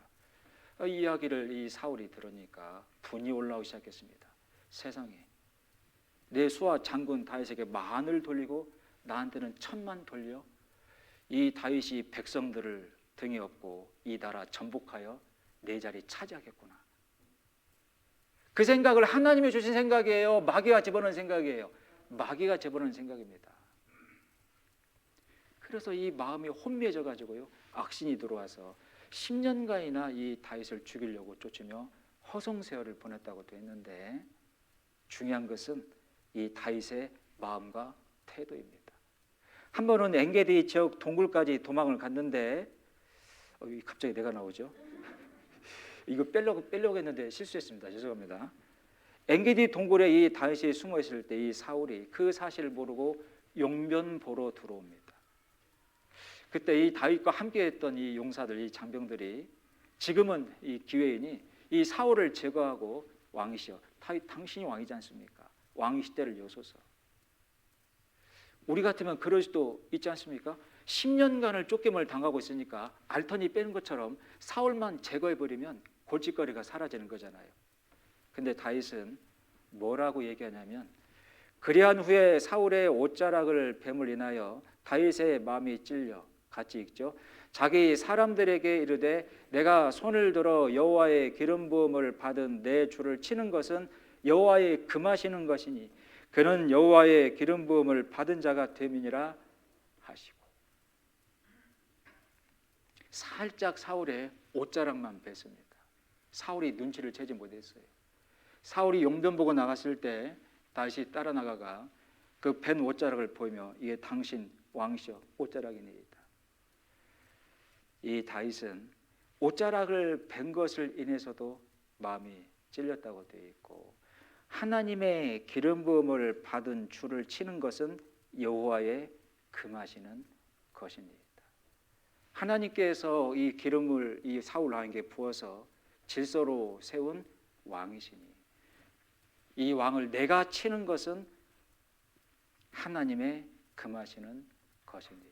이 이야기를 이 사울이 들으니까 분이 올라오기 시작했습니다. 세상에 내 수하 장군 다윗에게 만을 돌리고 나한테는 천만 돌려 이 다윗이 백성들을 등에 업고 이 나라 전복하여 내 자리 차지하겠구나. 그 생각을 하나님이 주신 생각이에요? 마귀가 집어넣은 생각이에요? 마귀가 재보는 생각입니다. 그래서 이 마음이 혼미해져 가지고요, 악신이 들어와서 10년간이나 이 다윗을 죽이려고 쫓으며 허송세월을 보냈다고 되어 있는데, 중요한 것은 이 다윗의 마음과 태도입니다. 한 번은 엔게디 지역 동굴까지 도망을 갔는데, 갑자기 내가 나오죠? 이거 빼려고 했는데 실수했습니다. 죄송합니다. 엔게디 동굴에 이 다윗이 숨어 있을 때 이 사울이 그 사실을 모르고 용변 보러 들어옵니다. 그때 이 다윗과 함께했던 이 용사들, 이 장병들이, 지금은 이 기회인이 이 사울을 제거하고 왕이시여, 다윗 당신이 왕이지 않습니까? 왕위 시대를 여소서. 우리 같으면 그럴 수도 있지 않습니까? 10년간을 쫓김을 당하고 있으니까 알턴이 빼는 것처럼 사울만 제거해버리면 골칫거리가 사라지는 거잖아요. 근데 다윗은 뭐라고 얘기하냐면, 그리한 후에 사울의 옷자락을 뱀을 인하여 다윗의 마음이 찔려, 같이 읽죠. 자기 사람들에게 이르되 내가 손을 들어 여호와의 기름 부음을 받은 내 주를 치는 것은 여호와의 금하시는 것이니 그는 여호와의 기름 부음을 받은 자가 됨이니라 하시고, 살짝 사울의 옷자락만 뺐습니다. 사울이 눈치를 채지 못했어요. 사울이 용변 보고 나갔을 때 다시 따라 나가가 그 벤 옷자락을 보이며 이게 당신 왕이시여 옷자락이니이다. 이 다윗은 옷자락을 벤 것을 인해서도 마음이 찔렸다고 되어 있고, 하나님의 기름 부음을 받은 주를 치는 것은 여호와의 금하시는 것입니다. 하나님께서 이 기름을 이 사울 왕에게 부어서 질서로 세운 왕이시니 이 왕을 내가 치는 것은 하나님의 금하시는 것입니다.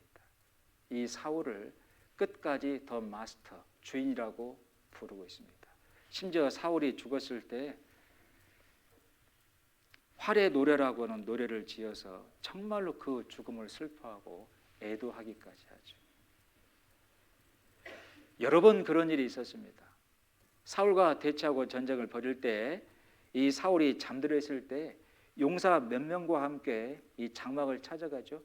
이 사울을 끝까지 더 마스터, 주인이라고 부르고 있습니다. 심지어 사울이 죽었을 때 활의 노래라고 하는 노래를 지어서 정말로 그 죽음을 슬퍼하고 애도하기까지 하죠. 여러 번 그런 일이 있었습니다. 사울과 대치하고 전쟁을 벌일 때 이 사울이 잠들어 있을 때 용사 몇 명과 함께 이 장막을 찾아가죠.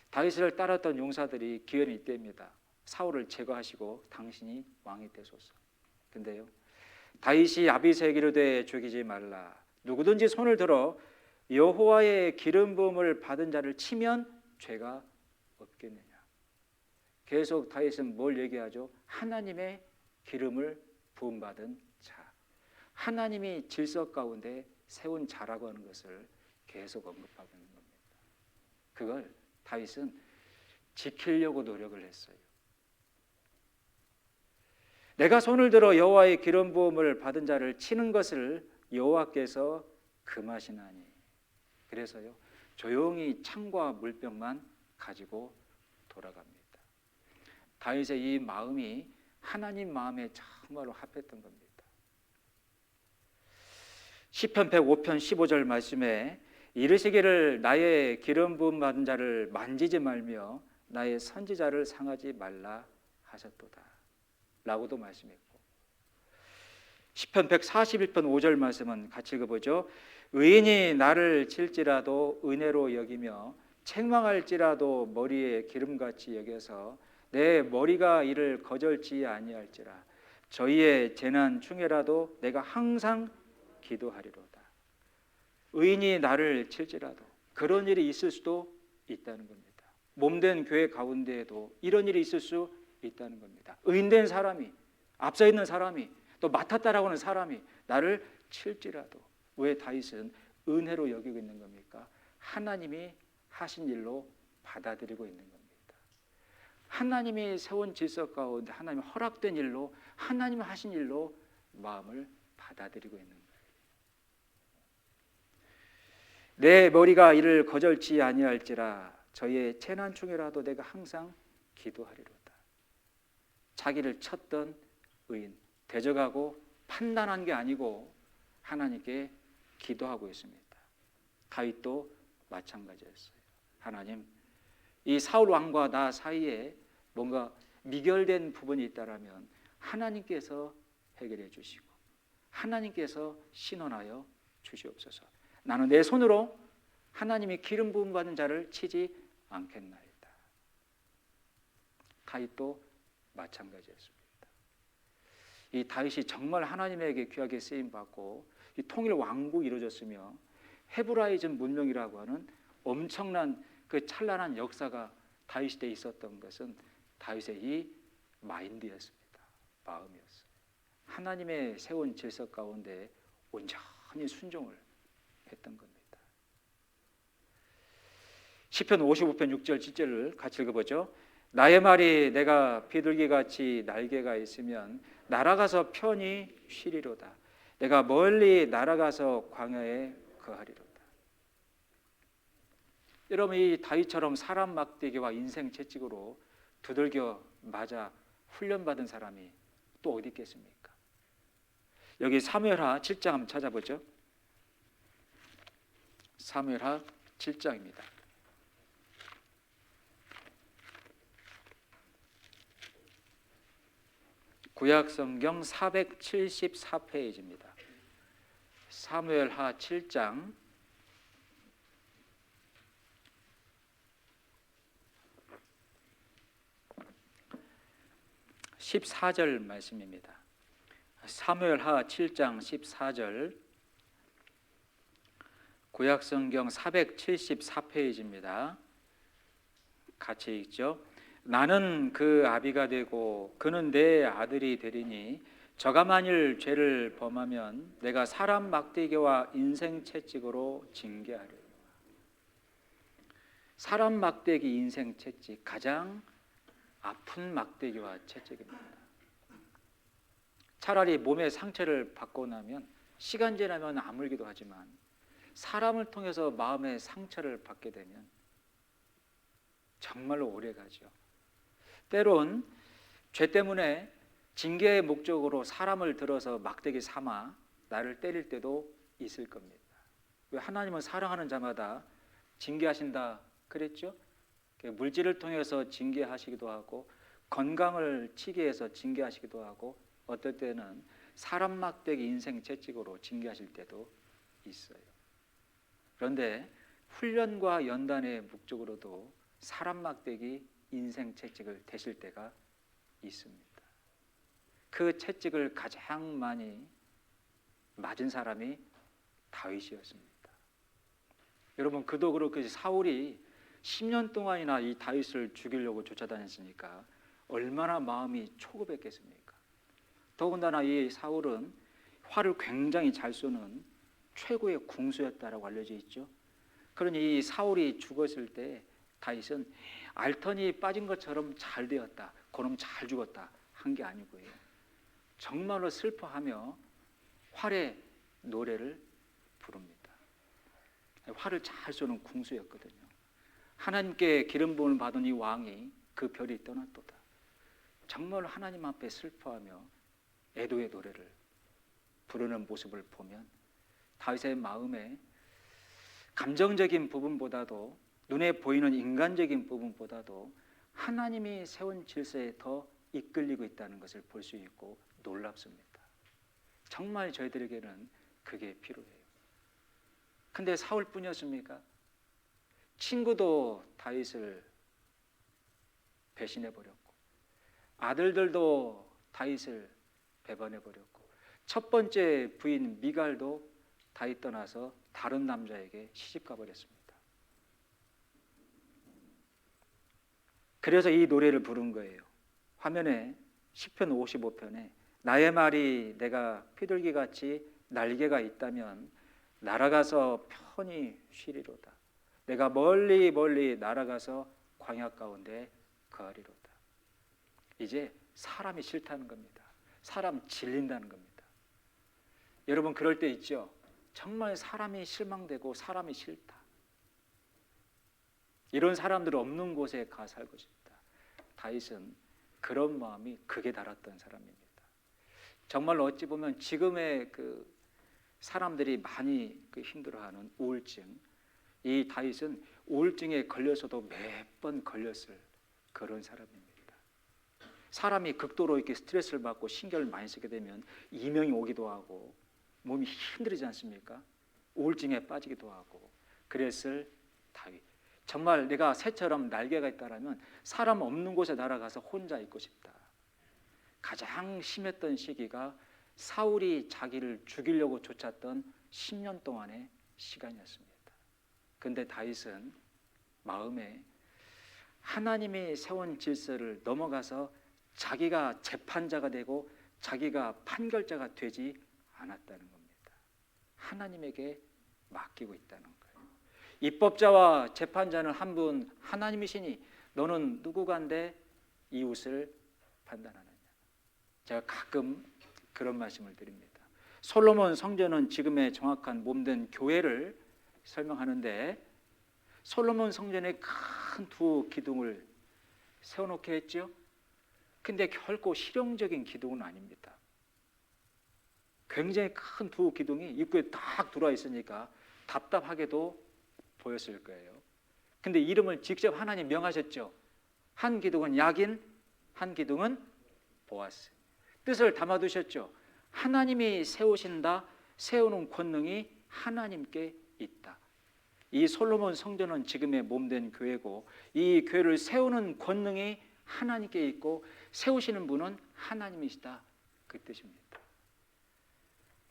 다윗을 따랐던 용사들이 기회는 이때입니다. 사울을 제거하시고 당신이 왕이 되소서. 근데요, 다윗이 아비새에게 이르되 죽이지 말라. 누구든지 손을 들어 여호와의 기름 부음을 받은 자를 치면 죄가 없겠느냐. 계속 다윗은 뭘 얘기하죠? 하나님의 기름을 부음받은 자, 하나님이 질서 가운데 세운 자라고 하는 것을 계속 언급하고 있는 겁니다. 그걸 다윗은 지키려고 노력을 했어요. 내가 손을 들어 여호와의 기름 부음을 받은 자를 치는 것을 여호와께서 금하시나니. 그래서요, 조용히 창과 물병만 가지고 돌아갑니다. 다윗의 이 마음이 하나님 마음에 정말로 합했던 겁니다. 시편 105편 15절 말씀에 이르시기를 나의 기름 부음 받은 자를 만지지 말며 나의 선지자를 상하지 말라 하셨도다 라고도 말씀했고, 시편 141편 5절 말씀은 같이 읽어보죠. 의인이 나를 칠지라도 은혜로 여기며 책망할지라도 머리에 기름같이 여겨서 내 머리가 이를 거절지 아니할지라. 저희의 재난 중에라도 내가 항상 기도하리로다. 의인이 나를 칠지라도, 그런 일이 있을 수도 있다는 겁니다. 몸된 교회 가운데에도 이런 일이 있을 수 있다는 겁니다. 의인된 사람이, 앞서 있는 사람이, 또 맡았다라고 하는 사람이 나를 칠지라도, 왜 다윗은 은혜로 여기고 있는 겁니까? 하나님이 하신 일로 받아들이고 있는 겁니다. 하나님이 세운 질서 가운데 하나님이 허락된 일로, 하나님이 하신 일로 마음을 받아들이고 있는 거예요. 내 머리가 이를 거절치 아니할지라 저의 재난 중에라도 내가 항상 기도하리로다. 자기를 쳤던 의인, 대적하고 판단한 게 아니고 하나님께 기도하고 있습니다. 다윗도 마찬가지였어요. 하나님, 이 사울 왕과 나 사이에 뭔가 미결된 부분이 있다라면 하나님께서 해결해 주시고 하나님께서 신원하여 주시옵소서. 나는 내 손으로 하나님이 기름 부음 받은 자를 치지 않겠나이다. 다윗도 마찬가지였습니다. 이 다윗이 정말 하나님에게 귀하게 쓰임 받고 이 통일 왕국이 이루어졌으며 헤브라이즘 문명이라고 하는 엄청난 그 찬란한 역사가 다윗 시대에 있었던 것은 다윗의 이 마인드였습니다. 마음이었어요. 하나님의 세운 질서 가운데 온전히 순종을 했던 겁니다. 시편 55편 6절 7절을 같이 읽어보죠. 나의 말이 내가 비둘기같이 날개가 있으면 날아가서 편히 쉬리로다. 내가 멀리 날아가서 광야에 거하리로다. 여러분, 이 다윗처럼 사람 막대기와 인생 채찍으로 두들겨 맞아 훈련받은 사람이 또 어디 있겠습니까? 여기 사무엘하 7장 한번 찾아보죠. 사무엘하 7장입니다. 구약성경 474페이지입니다. 사무엘하 7장 14절 말씀입니다. 사무엘하 7장 14절, 구약성경 474페이지입니다. 같이 읽죠. 나는 그 아비가 되고 그는 내 아들이 되리니 저가 만일 죄를 범하면 내가 사람 막대기와 인생 채찍으로 징계하리라. 사람 막대기, 인생 채찍, 가장 아픈 막대기와 채찍입니다. 차라리 몸에 상처를 받고 나면 시간 지나면 아물기도 하지만 사람을 통해서 마음의 상처를 받게 되면 정말로 오래가죠. 때론 죄 때문에 징계의 목적으로 사람을 들어서 막대기 삼아 나를 때릴 때도 있을 겁니다. 왜 하나님은 사랑하는 자마다 징계하신다 그랬죠? 물질을 통해서 징계하시기도 하고 건강을 치게 해서 징계하시기도 하고 어떨 때는 사람 막대기 인생 채찍으로 징계하실 때도 있어요. 그런데 훈련과 연단의 목적으로도 사람 막대기 인생 채찍을 대실 때가 있습니다. 그 채찍을 가장 많이 맞은 사람이 다윗이었습니다. 여러분, 그도 그렇고 사울이 10년 동안이나 이 다윗을 죽이려고 쫓아다녔으니까 얼마나 마음이 초급했겠습니까? 더군다나 이 사울은 활을 굉장히 잘 쏘는 최고의 궁수였다라고 알려져 있죠. 그러니 이 사울이 죽었을 때 다윗은 알턴이 빠진 것처럼 잘 되었다, 그놈 잘 죽었다 한 게 아니고요. 정말로 슬퍼하며 활의 노래를 부릅니다. 활을 잘 쏘는 궁수였거든요. 하나님께 기름 부음을 받은 이 왕이 그 별이 떠났도다. 정말 하나님 앞에 슬퍼하며 애도의 노래를 부르는 모습을 보면 다윗의 마음에 감정적인 부분보다도 눈에 보이는 인간적인 부분보다도 하나님이 세운 질서에 더 이끌리고 있다는 것을 볼 수 있고 놀랍습니다. 정말 저희들에게는 그게 필요해요. 근데 사울뿐이었습니까? 친구도 다윗을 배신해버렸고 아들들도 다윗을 배반해버렸고 첫 번째 부인 미갈도 다윗 떠나서 다른 남자에게 시집가버렸습니다. 그래서 이 노래를 부른 거예요. 화면에 시편 55편에 나의 말이 내가 비둘기같이 날개가 있다면 날아가서 편히 쉬리로다. 내가 멀리 멀리 날아가서 광야 가운데 거하리로다. 이제 사람이 싫다는 겁니다. 사람 질린다는 겁니다. 여러분 그럴 때 있죠. 정말 사람이 실망되고 사람이 싫다. 이런 사람들 없는 곳에 가 살고 싶다. 다윗은 그런 마음이 극에 달았던 사람입니다. 정말로 어찌 보면 지금의 그 사람들이 많이 힘들어하는 우울증, 이 다윗은 우울증에 걸려서도 몇 번 걸렸을 그런 사람입니다. 사람이 극도로 이렇게 스트레스를 받고 신경을 많이 쓰게 되면 이명이 오기도 하고 몸이 힘들지 않습니까? 우울증에 빠지기도 하고 그랬을 다윗. 정말 내가 새처럼 날개가 있다라면 사람 없는 곳에 날아가서 혼자 있고 싶다. 가장 심했던 시기가 사울이 자기를 죽이려고 쫓았던 10년 동안의 시간이었습니다. 그런데 다윗은 마음에 하나님이 세운 질서를 넘어가서 자기가 재판자가 되고 자기가 판결자가 되지 않았다는 겁니다. 하나님에게 맡기고 있다는 거예요. 입법자와 재판자는 한 분 하나님이시니 너는 누구간데 이웃을 판단하느냐. 제가 가끔 그런 말씀을 드립니다. 솔로몬 성전은 지금의 정확한 몸된 교회를 설명하는데 솔로몬 성전에 큰 두 기둥을 세워놓게 했죠. 근데 결코 실용적인 기둥은 아닙니다. 굉장히 큰 두 기둥이 입구에 딱 들어와 있으니까 답답하게도 보였을 거예요. 근데 이름을 직접 하나님 명하셨죠. 한 기둥은 야긴, 한 기둥은 보아스. 뜻을 담아두셨죠. 하나님이 세우신다, 세우는 권능이 하나님께 있다. 이 솔로몬 성전은 지금의 몸된 교회고 이 교회를 세우는 권능이 하나님께 있고 세우시는 분은 하나님이시다. 그 뜻입니다.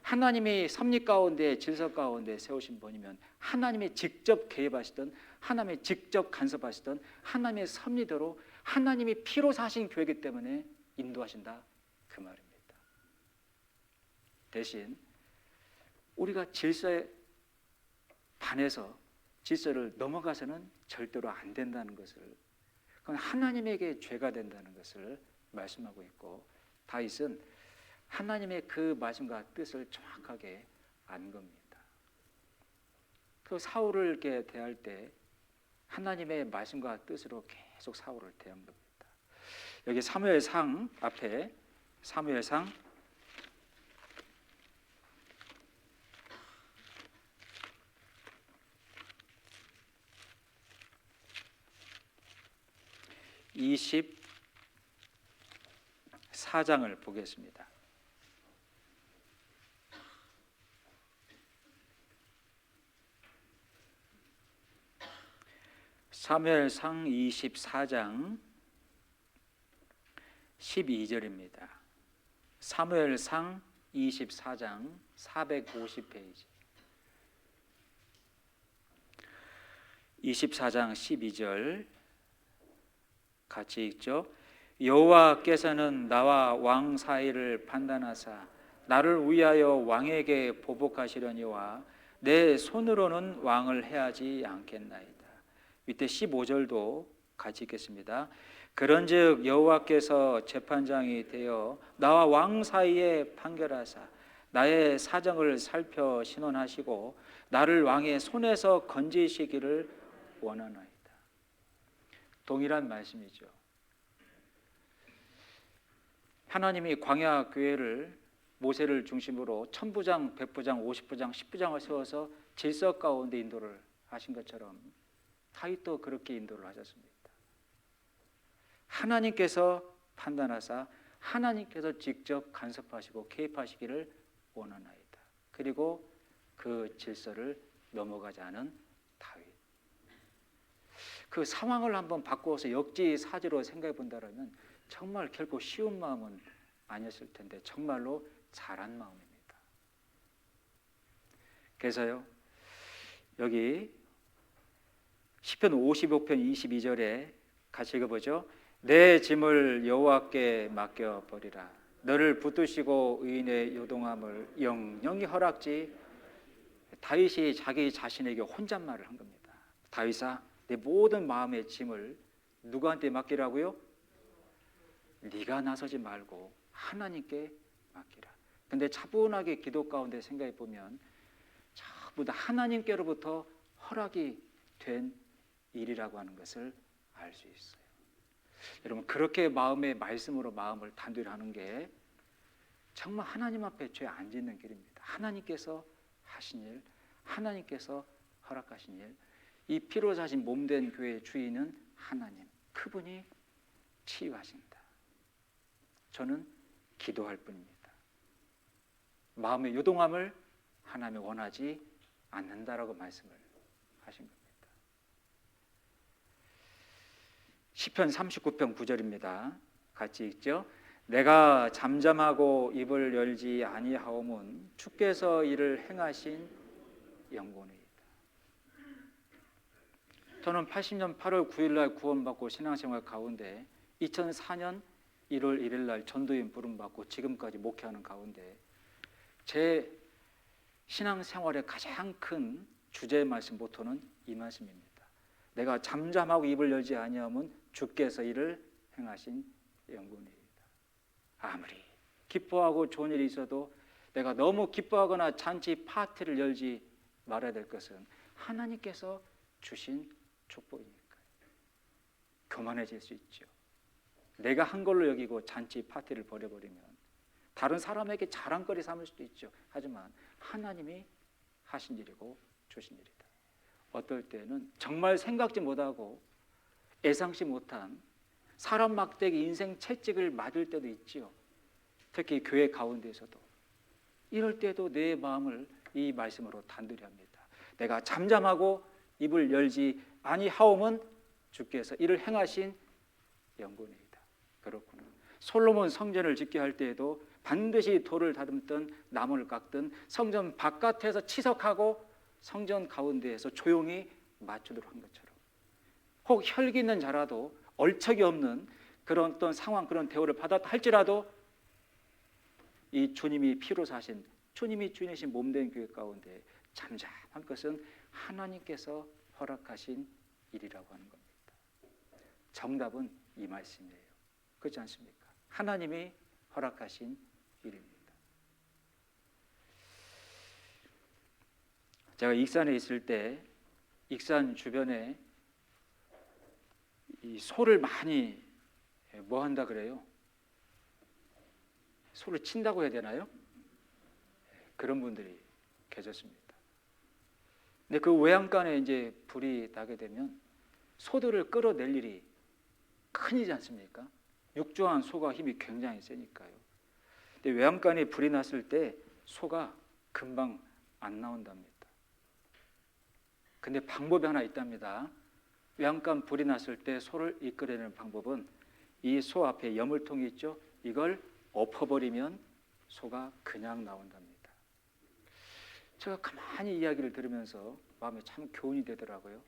하나님이 섭리 가운데 질서 가운데 세우신 분이면 하나님이 직접 개입하시던 하나님이 직접 간섭하시던 하나님의 섭리대로 하나님이 피로 사신 교회이기 때문에 인도하신다. 그 말입니다. 대신 우리가 질서에 반해서 질서를 넘어가서는 절대로 안 된다는 것을, 그건 하나님에게 죄가 된다는 것을 말씀하고 있고 다윗은 하나님의 그 말씀과 뜻을 정확하게 안 겁니다. 그 사울을 이렇게 대할 때 하나님의 말씀과 뜻으로 계속 사울을 대한 겁니다. 여기 사무엘상 앞에 사무엘상 24장을 보겠습니다. 사무엘상 24장 12절입니다. 사무엘상 24장 450페이지. 24장 12절 같이 읽죠. 여호와께서는 나와 왕 사이를 판단하사 나를 위하여 왕에게 보복하시려니와 내 손으로는 왕을 해하지 않겠나이다. 밑에 15절도 같이 읽겠습니다. 그런즉 여호와께서 재판장이 되어 나와 왕 사이에 판결하사 나의 사정을 살펴 신원하시고 나를 왕의 손에서 건지시기를 원하나이다. 동일한 말씀이죠. 하나님이 광야 교회를 모세를 중심으로 천부장, 백부장, 50부장, 10부장을 세워서 질서 가운데 인도를 하신 것처럼 다윗도 그렇게 인도를 하셨습니다. 하나님께서 판단하사 하나님께서 직접 간섭하시고 개입하시기를 원하나이다. 그리고 그 질서를 넘어가지 않은 다윗. 그 상황을 한번 바꾸어서 역지사지로 생각해 본다면 정말 결코 쉬운 마음은 아니었을 텐데 정말로 잘한 마음입니다. 그래서요, 여기 시편 55편 22절에 같이 읽어보죠. 내 짐을 여호와께 맡겨버리라. 너를 붙드시고 의인의 요동함을 영영히 허락지. 다윗이 자기 자신에게 혼잣말을 한 겁니다. 다윗아, 내 모든 마음의 짐을 누구한테 맡기라고요? 네가 나서지 말고 하나님께 맡기라. 근데 차분하게 기도 가운데 생각해 보면 전부 다 하나님께로부터 허락이 된 일이라고 하는 것을 알 수 있어요. 여러분, 그렇게 마음의 말씀으로 마음을 단둘이 하는 게 정말 하나님 앞에 죄 안 짓는 길입니다. 하나님께서 하신 일, 하나님께서 허락하신 일, 이 피로 사신 몸된 교회의 주인은 하나님, 그분이 치유하신다. 저는 기도할 뿐입니다. 마음의 요동함을 하나님이 원하지 않는다라고 말씀을 하신 겁니다. 시편 39편 9절입니다. 같이 읽죠. 내가 잠잠하고 입을 열지 아니하오면 주께서 이를 행하신 영광이다. 저는 80년 8월 9일 날 구원받고 신앙생활 가운데 2004년 1월 1일 날 전도인 부름받고 지금까지 목회하는 가운데 제 신앙생활의 가장 큰 주제의 말씀 모토는 이 말씀입니다. 내가 잠잠하고 입을 열지 아니하면 주께서 이를 행하신 영광이다. 아무리 기뻐하고 좋은 일이 있어도 내가 너무 기뻐하거나 잔치 파티를 열지 말아야 될 것은 하나님께서 주신 축복이니까요. 교만해질 수 있죠. 내가 한 걸로 여기고 잔치 파티를 벌여버리면 다른 사람에게 자랑거리 삼을 수도 있죠. 하지만 하나님이 하신 일이고 주신 일이다. 어떨 때는 정말 생각지 못하고 예상치 못한 사람 막대기 인생 채찍을 맞을 때도 있지요. 특히 교회 가운데에서도 이럴 때도 내 마음을 이 말씀으로 단들이 합니다. 내가 잠잠하고 입을 열지 아니하오면 주께서 이를 행하신 영광이다. 그렇구나. 솔로몬 성전을 짓게 할 때에도 반드시 돌을 다듬든 나무를 깎든 성전 바깥에서 치석하고 성전 가운데에서 조용히 맞추도록 한 것처럼 혹 혈기 있는 자라도 얼척이 없는 그런 어떤 상황, 그런 대우를 받았다 할지라도 이 주님이 피로 사신, 주님이 주인이신 몸된 교회 가운데 잠잠한 것은 하나님께서 허락하신 일이라고 하는 겁니다. 정답은 이 말씀이에요. 그렇지 않습니까? 하나님이 허락하신 일입니다. 제가 익산에 있을 때 익산 주변에 이 소를 많이 뭐 한다 그래요? 소를 친다고 해야 되나요? 그런 분들이 계셨습니다. 근데 그 외양간에 이제 불이 나게 되면 소들을 끌어낼 일이 큰이지 않습니까? 육조한 소가 힘이 굉장히 세니까요. 근데 외양간에 불이 났을 때 소가 금방 안 나온답니다. 근데 방법이 하나 있답니다. 외양간 불이 났을 때 소를 이끌어내는 방법은 이 소 앞에 여물통이 있죠. 이걸 엎어버리면 소가 그냥 나온답니다. 제가 가만히 이야기를 들으면서 마음에 참 교훈이 되더라고요.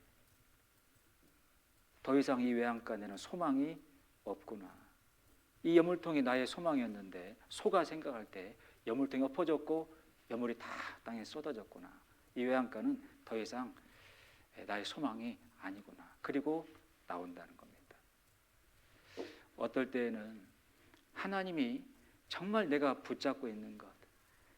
더 이상 이 외양간에는 소망이 없구나. 이 여물통이 나의 소망이었는데 소가 생각할 때 여물통이 엎어졌고 여물이 다 땅에 쏟아졌구나. 이 외양간은 더 이상 나의 소망이 아니구나. 그리고 나온다는 겁니다. 어떨 때는 하나님이 정말 내가 붙잡고 있는 것,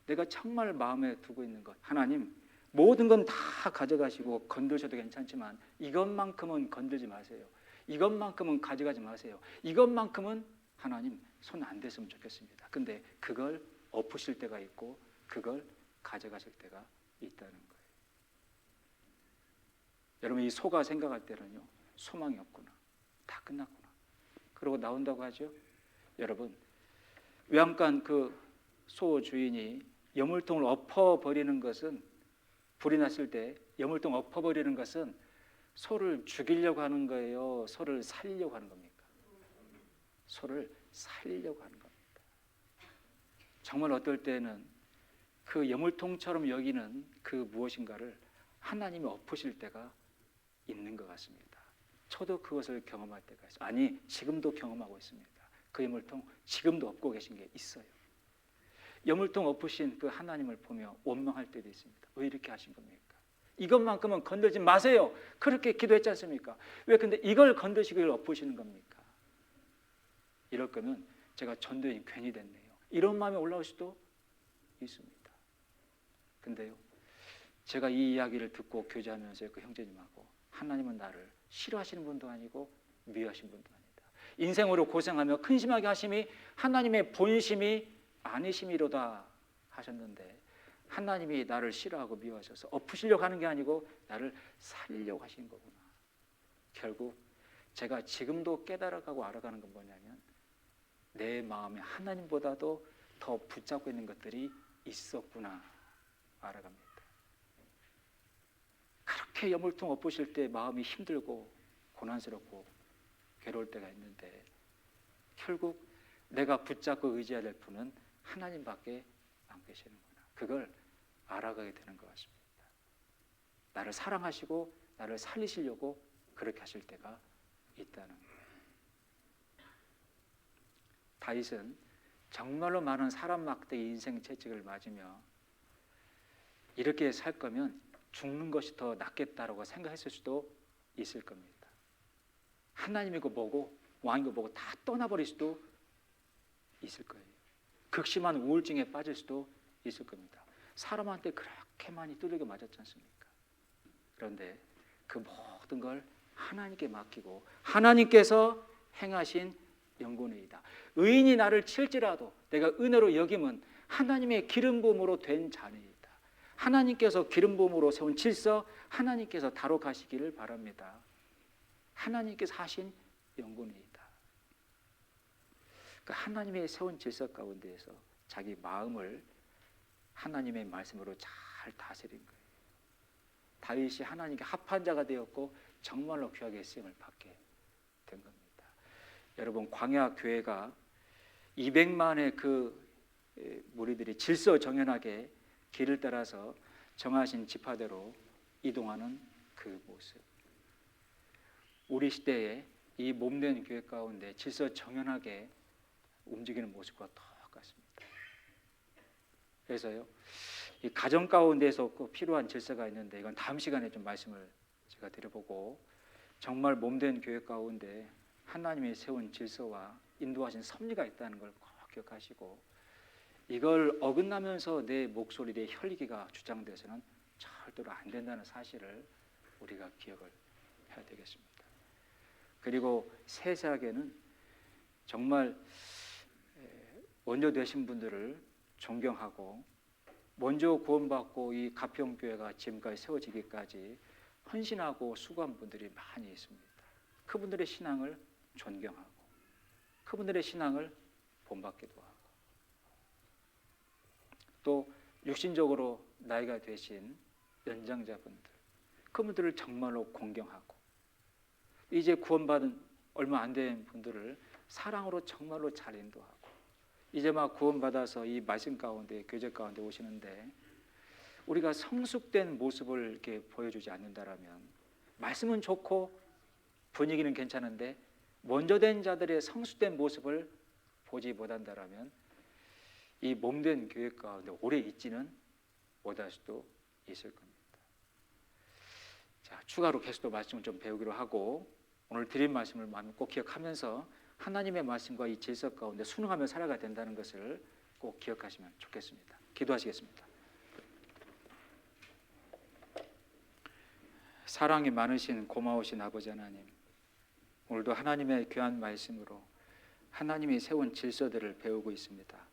내가 정말 마음에 두고 있는 것, 하나님 모든 건 다 가져가시고 건드셔도 괜찮지만 이것만큼은 건들지 마세요. 이것만큼은 가져가지 마세요. 이것만큼은 하나님 손 안 댔으면 좋겠습니다. 근데 그걸 엎으실 때가 있고 그걸 가져가실 때가 있다는 거예요. 여러분 이 소가 생각할 때는요, 소망이 없구나, 다 끝났구나, 그러고 나온다고 하죠. 여러분 외양간 그 소 주인이 여물통을 엎어버리는 것은, 불이 났을 때 여물통 엎어버리는 것은 소를 죽이려고 하는 거예요? 소를 살리려고 하는 겁니까? 소를 살리려고 하는 겁니다. 정말 어떨 때는 그 여물통처럼 여기는 그 무엇인가를 하나님이 엎으실 때가 있는 것 같습니다. 저도 그것을 경험할 때가 있어요. 아니 지금도 경험하고 있습니다. 그 여물통 지금도 엎고 계신 게 있어요. 여물통 엎으신 그 하나님을 보며 원망할 때도 있습니다. 왜 이렇게 하신 겁니까? 이것만큼은 건들지 마세요. 그렇게 기도했지 않습니까? 왜 근데 이걸 건드시길 엎으시는 겁니까? 이럴 거면 제가 전도인 괜히 됐네요. 이런 마음이 올라올 수도 있습니다. 근데요, 제가 이 이야기를 듣고 교제하면서 그 형제님하고, 하나님은 나를 싫어하시는 분도 아니고 미워하시는 분도 아니다. 인생으로 고생하며 근심하게 하심이 하나님의 본심이 아니심이로다 하셨는데, 하나님이 나를 싫어하고 미워하셔서 엎으시려고 하는 게 아니고 나를 살리려고 하시는 거구나. 결국 제가 지금도 깨달아가고 알아가는 건 뭐냐면, 내 마음에 하나님보다도 더 붙잡고 있는 것들이 있었구나 알아갑니다. 그렇게 그렇게 여물통 엎으실 때 마음이 힘들고 고난스럽고 괴로울 때가 있는데 결국 내가 붙잡고 의지해야 될 분은 하나님밖에 안 계시는구나. 그걸 알아가게 되는 것 같습니다. 나를 사랑하시고 나를 살리시려고 그렇게 하실 때가 있다는 거예요. 다윗은 정말로 많은 사람 막대기 인생 채찍을 맞으며 이렇게 살 거면 죽는 것이 더 낫겠다라고 생각했을 수도 있을 겁니다. 하나님이고 뭐고 왕이고 뭐고 다 떠나버릴 수도 있을 거예요. 극심한 우울증에 빠질 수도 있을 겁니다. 사람한테 그렇게 많이 두들겨 맞았지 않습니까? 그런데 그 모든 걸 하나님께 맡기고 하나님께서 행하신 영혼이다. 의인이 나를 칠지라도 내가 은혜로 여김은 하나님의 기름 부음으로 된 자녀이다. 하나님께서 기름 부음으로 세운 질서 하나님께서 다뤄가시기를 바랍니다. 하나님께서 하신 영혼이다. 그 하나님의 세운 질서 가운데에서 자기 마음을 하나님의 말씀으로 잘 다스린 거예요. 다윗이 하나님께 합한 자가 되었고 정말로 귀하게 쓰임을 받게 된 겁니다. 여러분, 광야 교회가 200만의 그 무리들이 질서정연하게 길을 따라서 정하신 지파대로 이동하는 그 모습, 우리 시대에 이 몸된 교회 가운데 질서정연하게 움직이는 모습과 똑같습니다. 그래서요, 이 가정 가운데서 꼭 필요한 질서가 있는데 이건 다음 시간에 좀 말씀을 제가 드려보고, 정말 몸된 교회 가운데 하나님이 세운 질서와 인도하신 섭리가 있다는 걸 꼭 기억하시고, 이걸 어긋나면서 내 목소리, 내 혈기가 주장돼서는 절대로 안 된다는 사실을 우리가 기억을 해야 되겠습니다. 그리고 세세하게는 정말 먼저 되신 분들을 존경하고 먼저 구원받고 이 가평교회가 지금까지 세워지기까지 헌신하고 수고한 분들이 많이 있습니다. 그분들의 신앙을 존경하고 그분들의 신앙을 본받기도 하고, 또 육신적으로 나이가 되신 연장자분들, 그분들을 정말로 공경하고, 이제 구원받은 얼마 안 된 분들을 사랑으로 정말로 잘 인도하고, 이제 막 구원받아서 이 말씀 가운데, 교제 가운데 오시는데 우리가 성숙된 모습을 이렇게 보여주지 않는다라면, 말씀은 좋고 분위기는 괜찮은데 먼저 된 자들의 성숙된 모습을 보지 못한다라면 이 몸된 교회 가운데 오래 있지는 못할 수도 있을 겁니다. 자, 추가로 계속 또 말씀을 좀 배우기로 하고, 오늘 드린 말씀을 마음에 꼭 기억하면서 하나님의 말씀과 이 질서 가운데 순응하며 살아가야 된다는 것을 꼭 기억하시면 좋겠습니다. 기도하시겠습니다. 사랑이 많으신 고마우신 아버지 하나님, 오늘도 하나님의 귀한 말씀으로 하나님이 세운 질서들을 배우고 있습니다.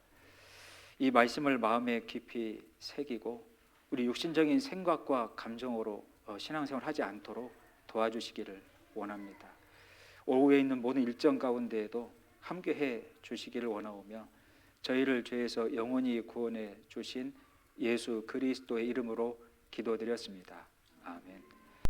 이 말씀을 마음에 깊이 새기고 우리 육신적인 생각과 감정으로 신앙생활을 하지 않도록 도와주시기를 원합니다. 오후에 있는 모든 일정 가운데에도 함께해 주시기를 원하오며, 저희를 죄에서 영원히 구원해 주신 예수 그리스도의 이름으로 기도드렸습니다. 아멘.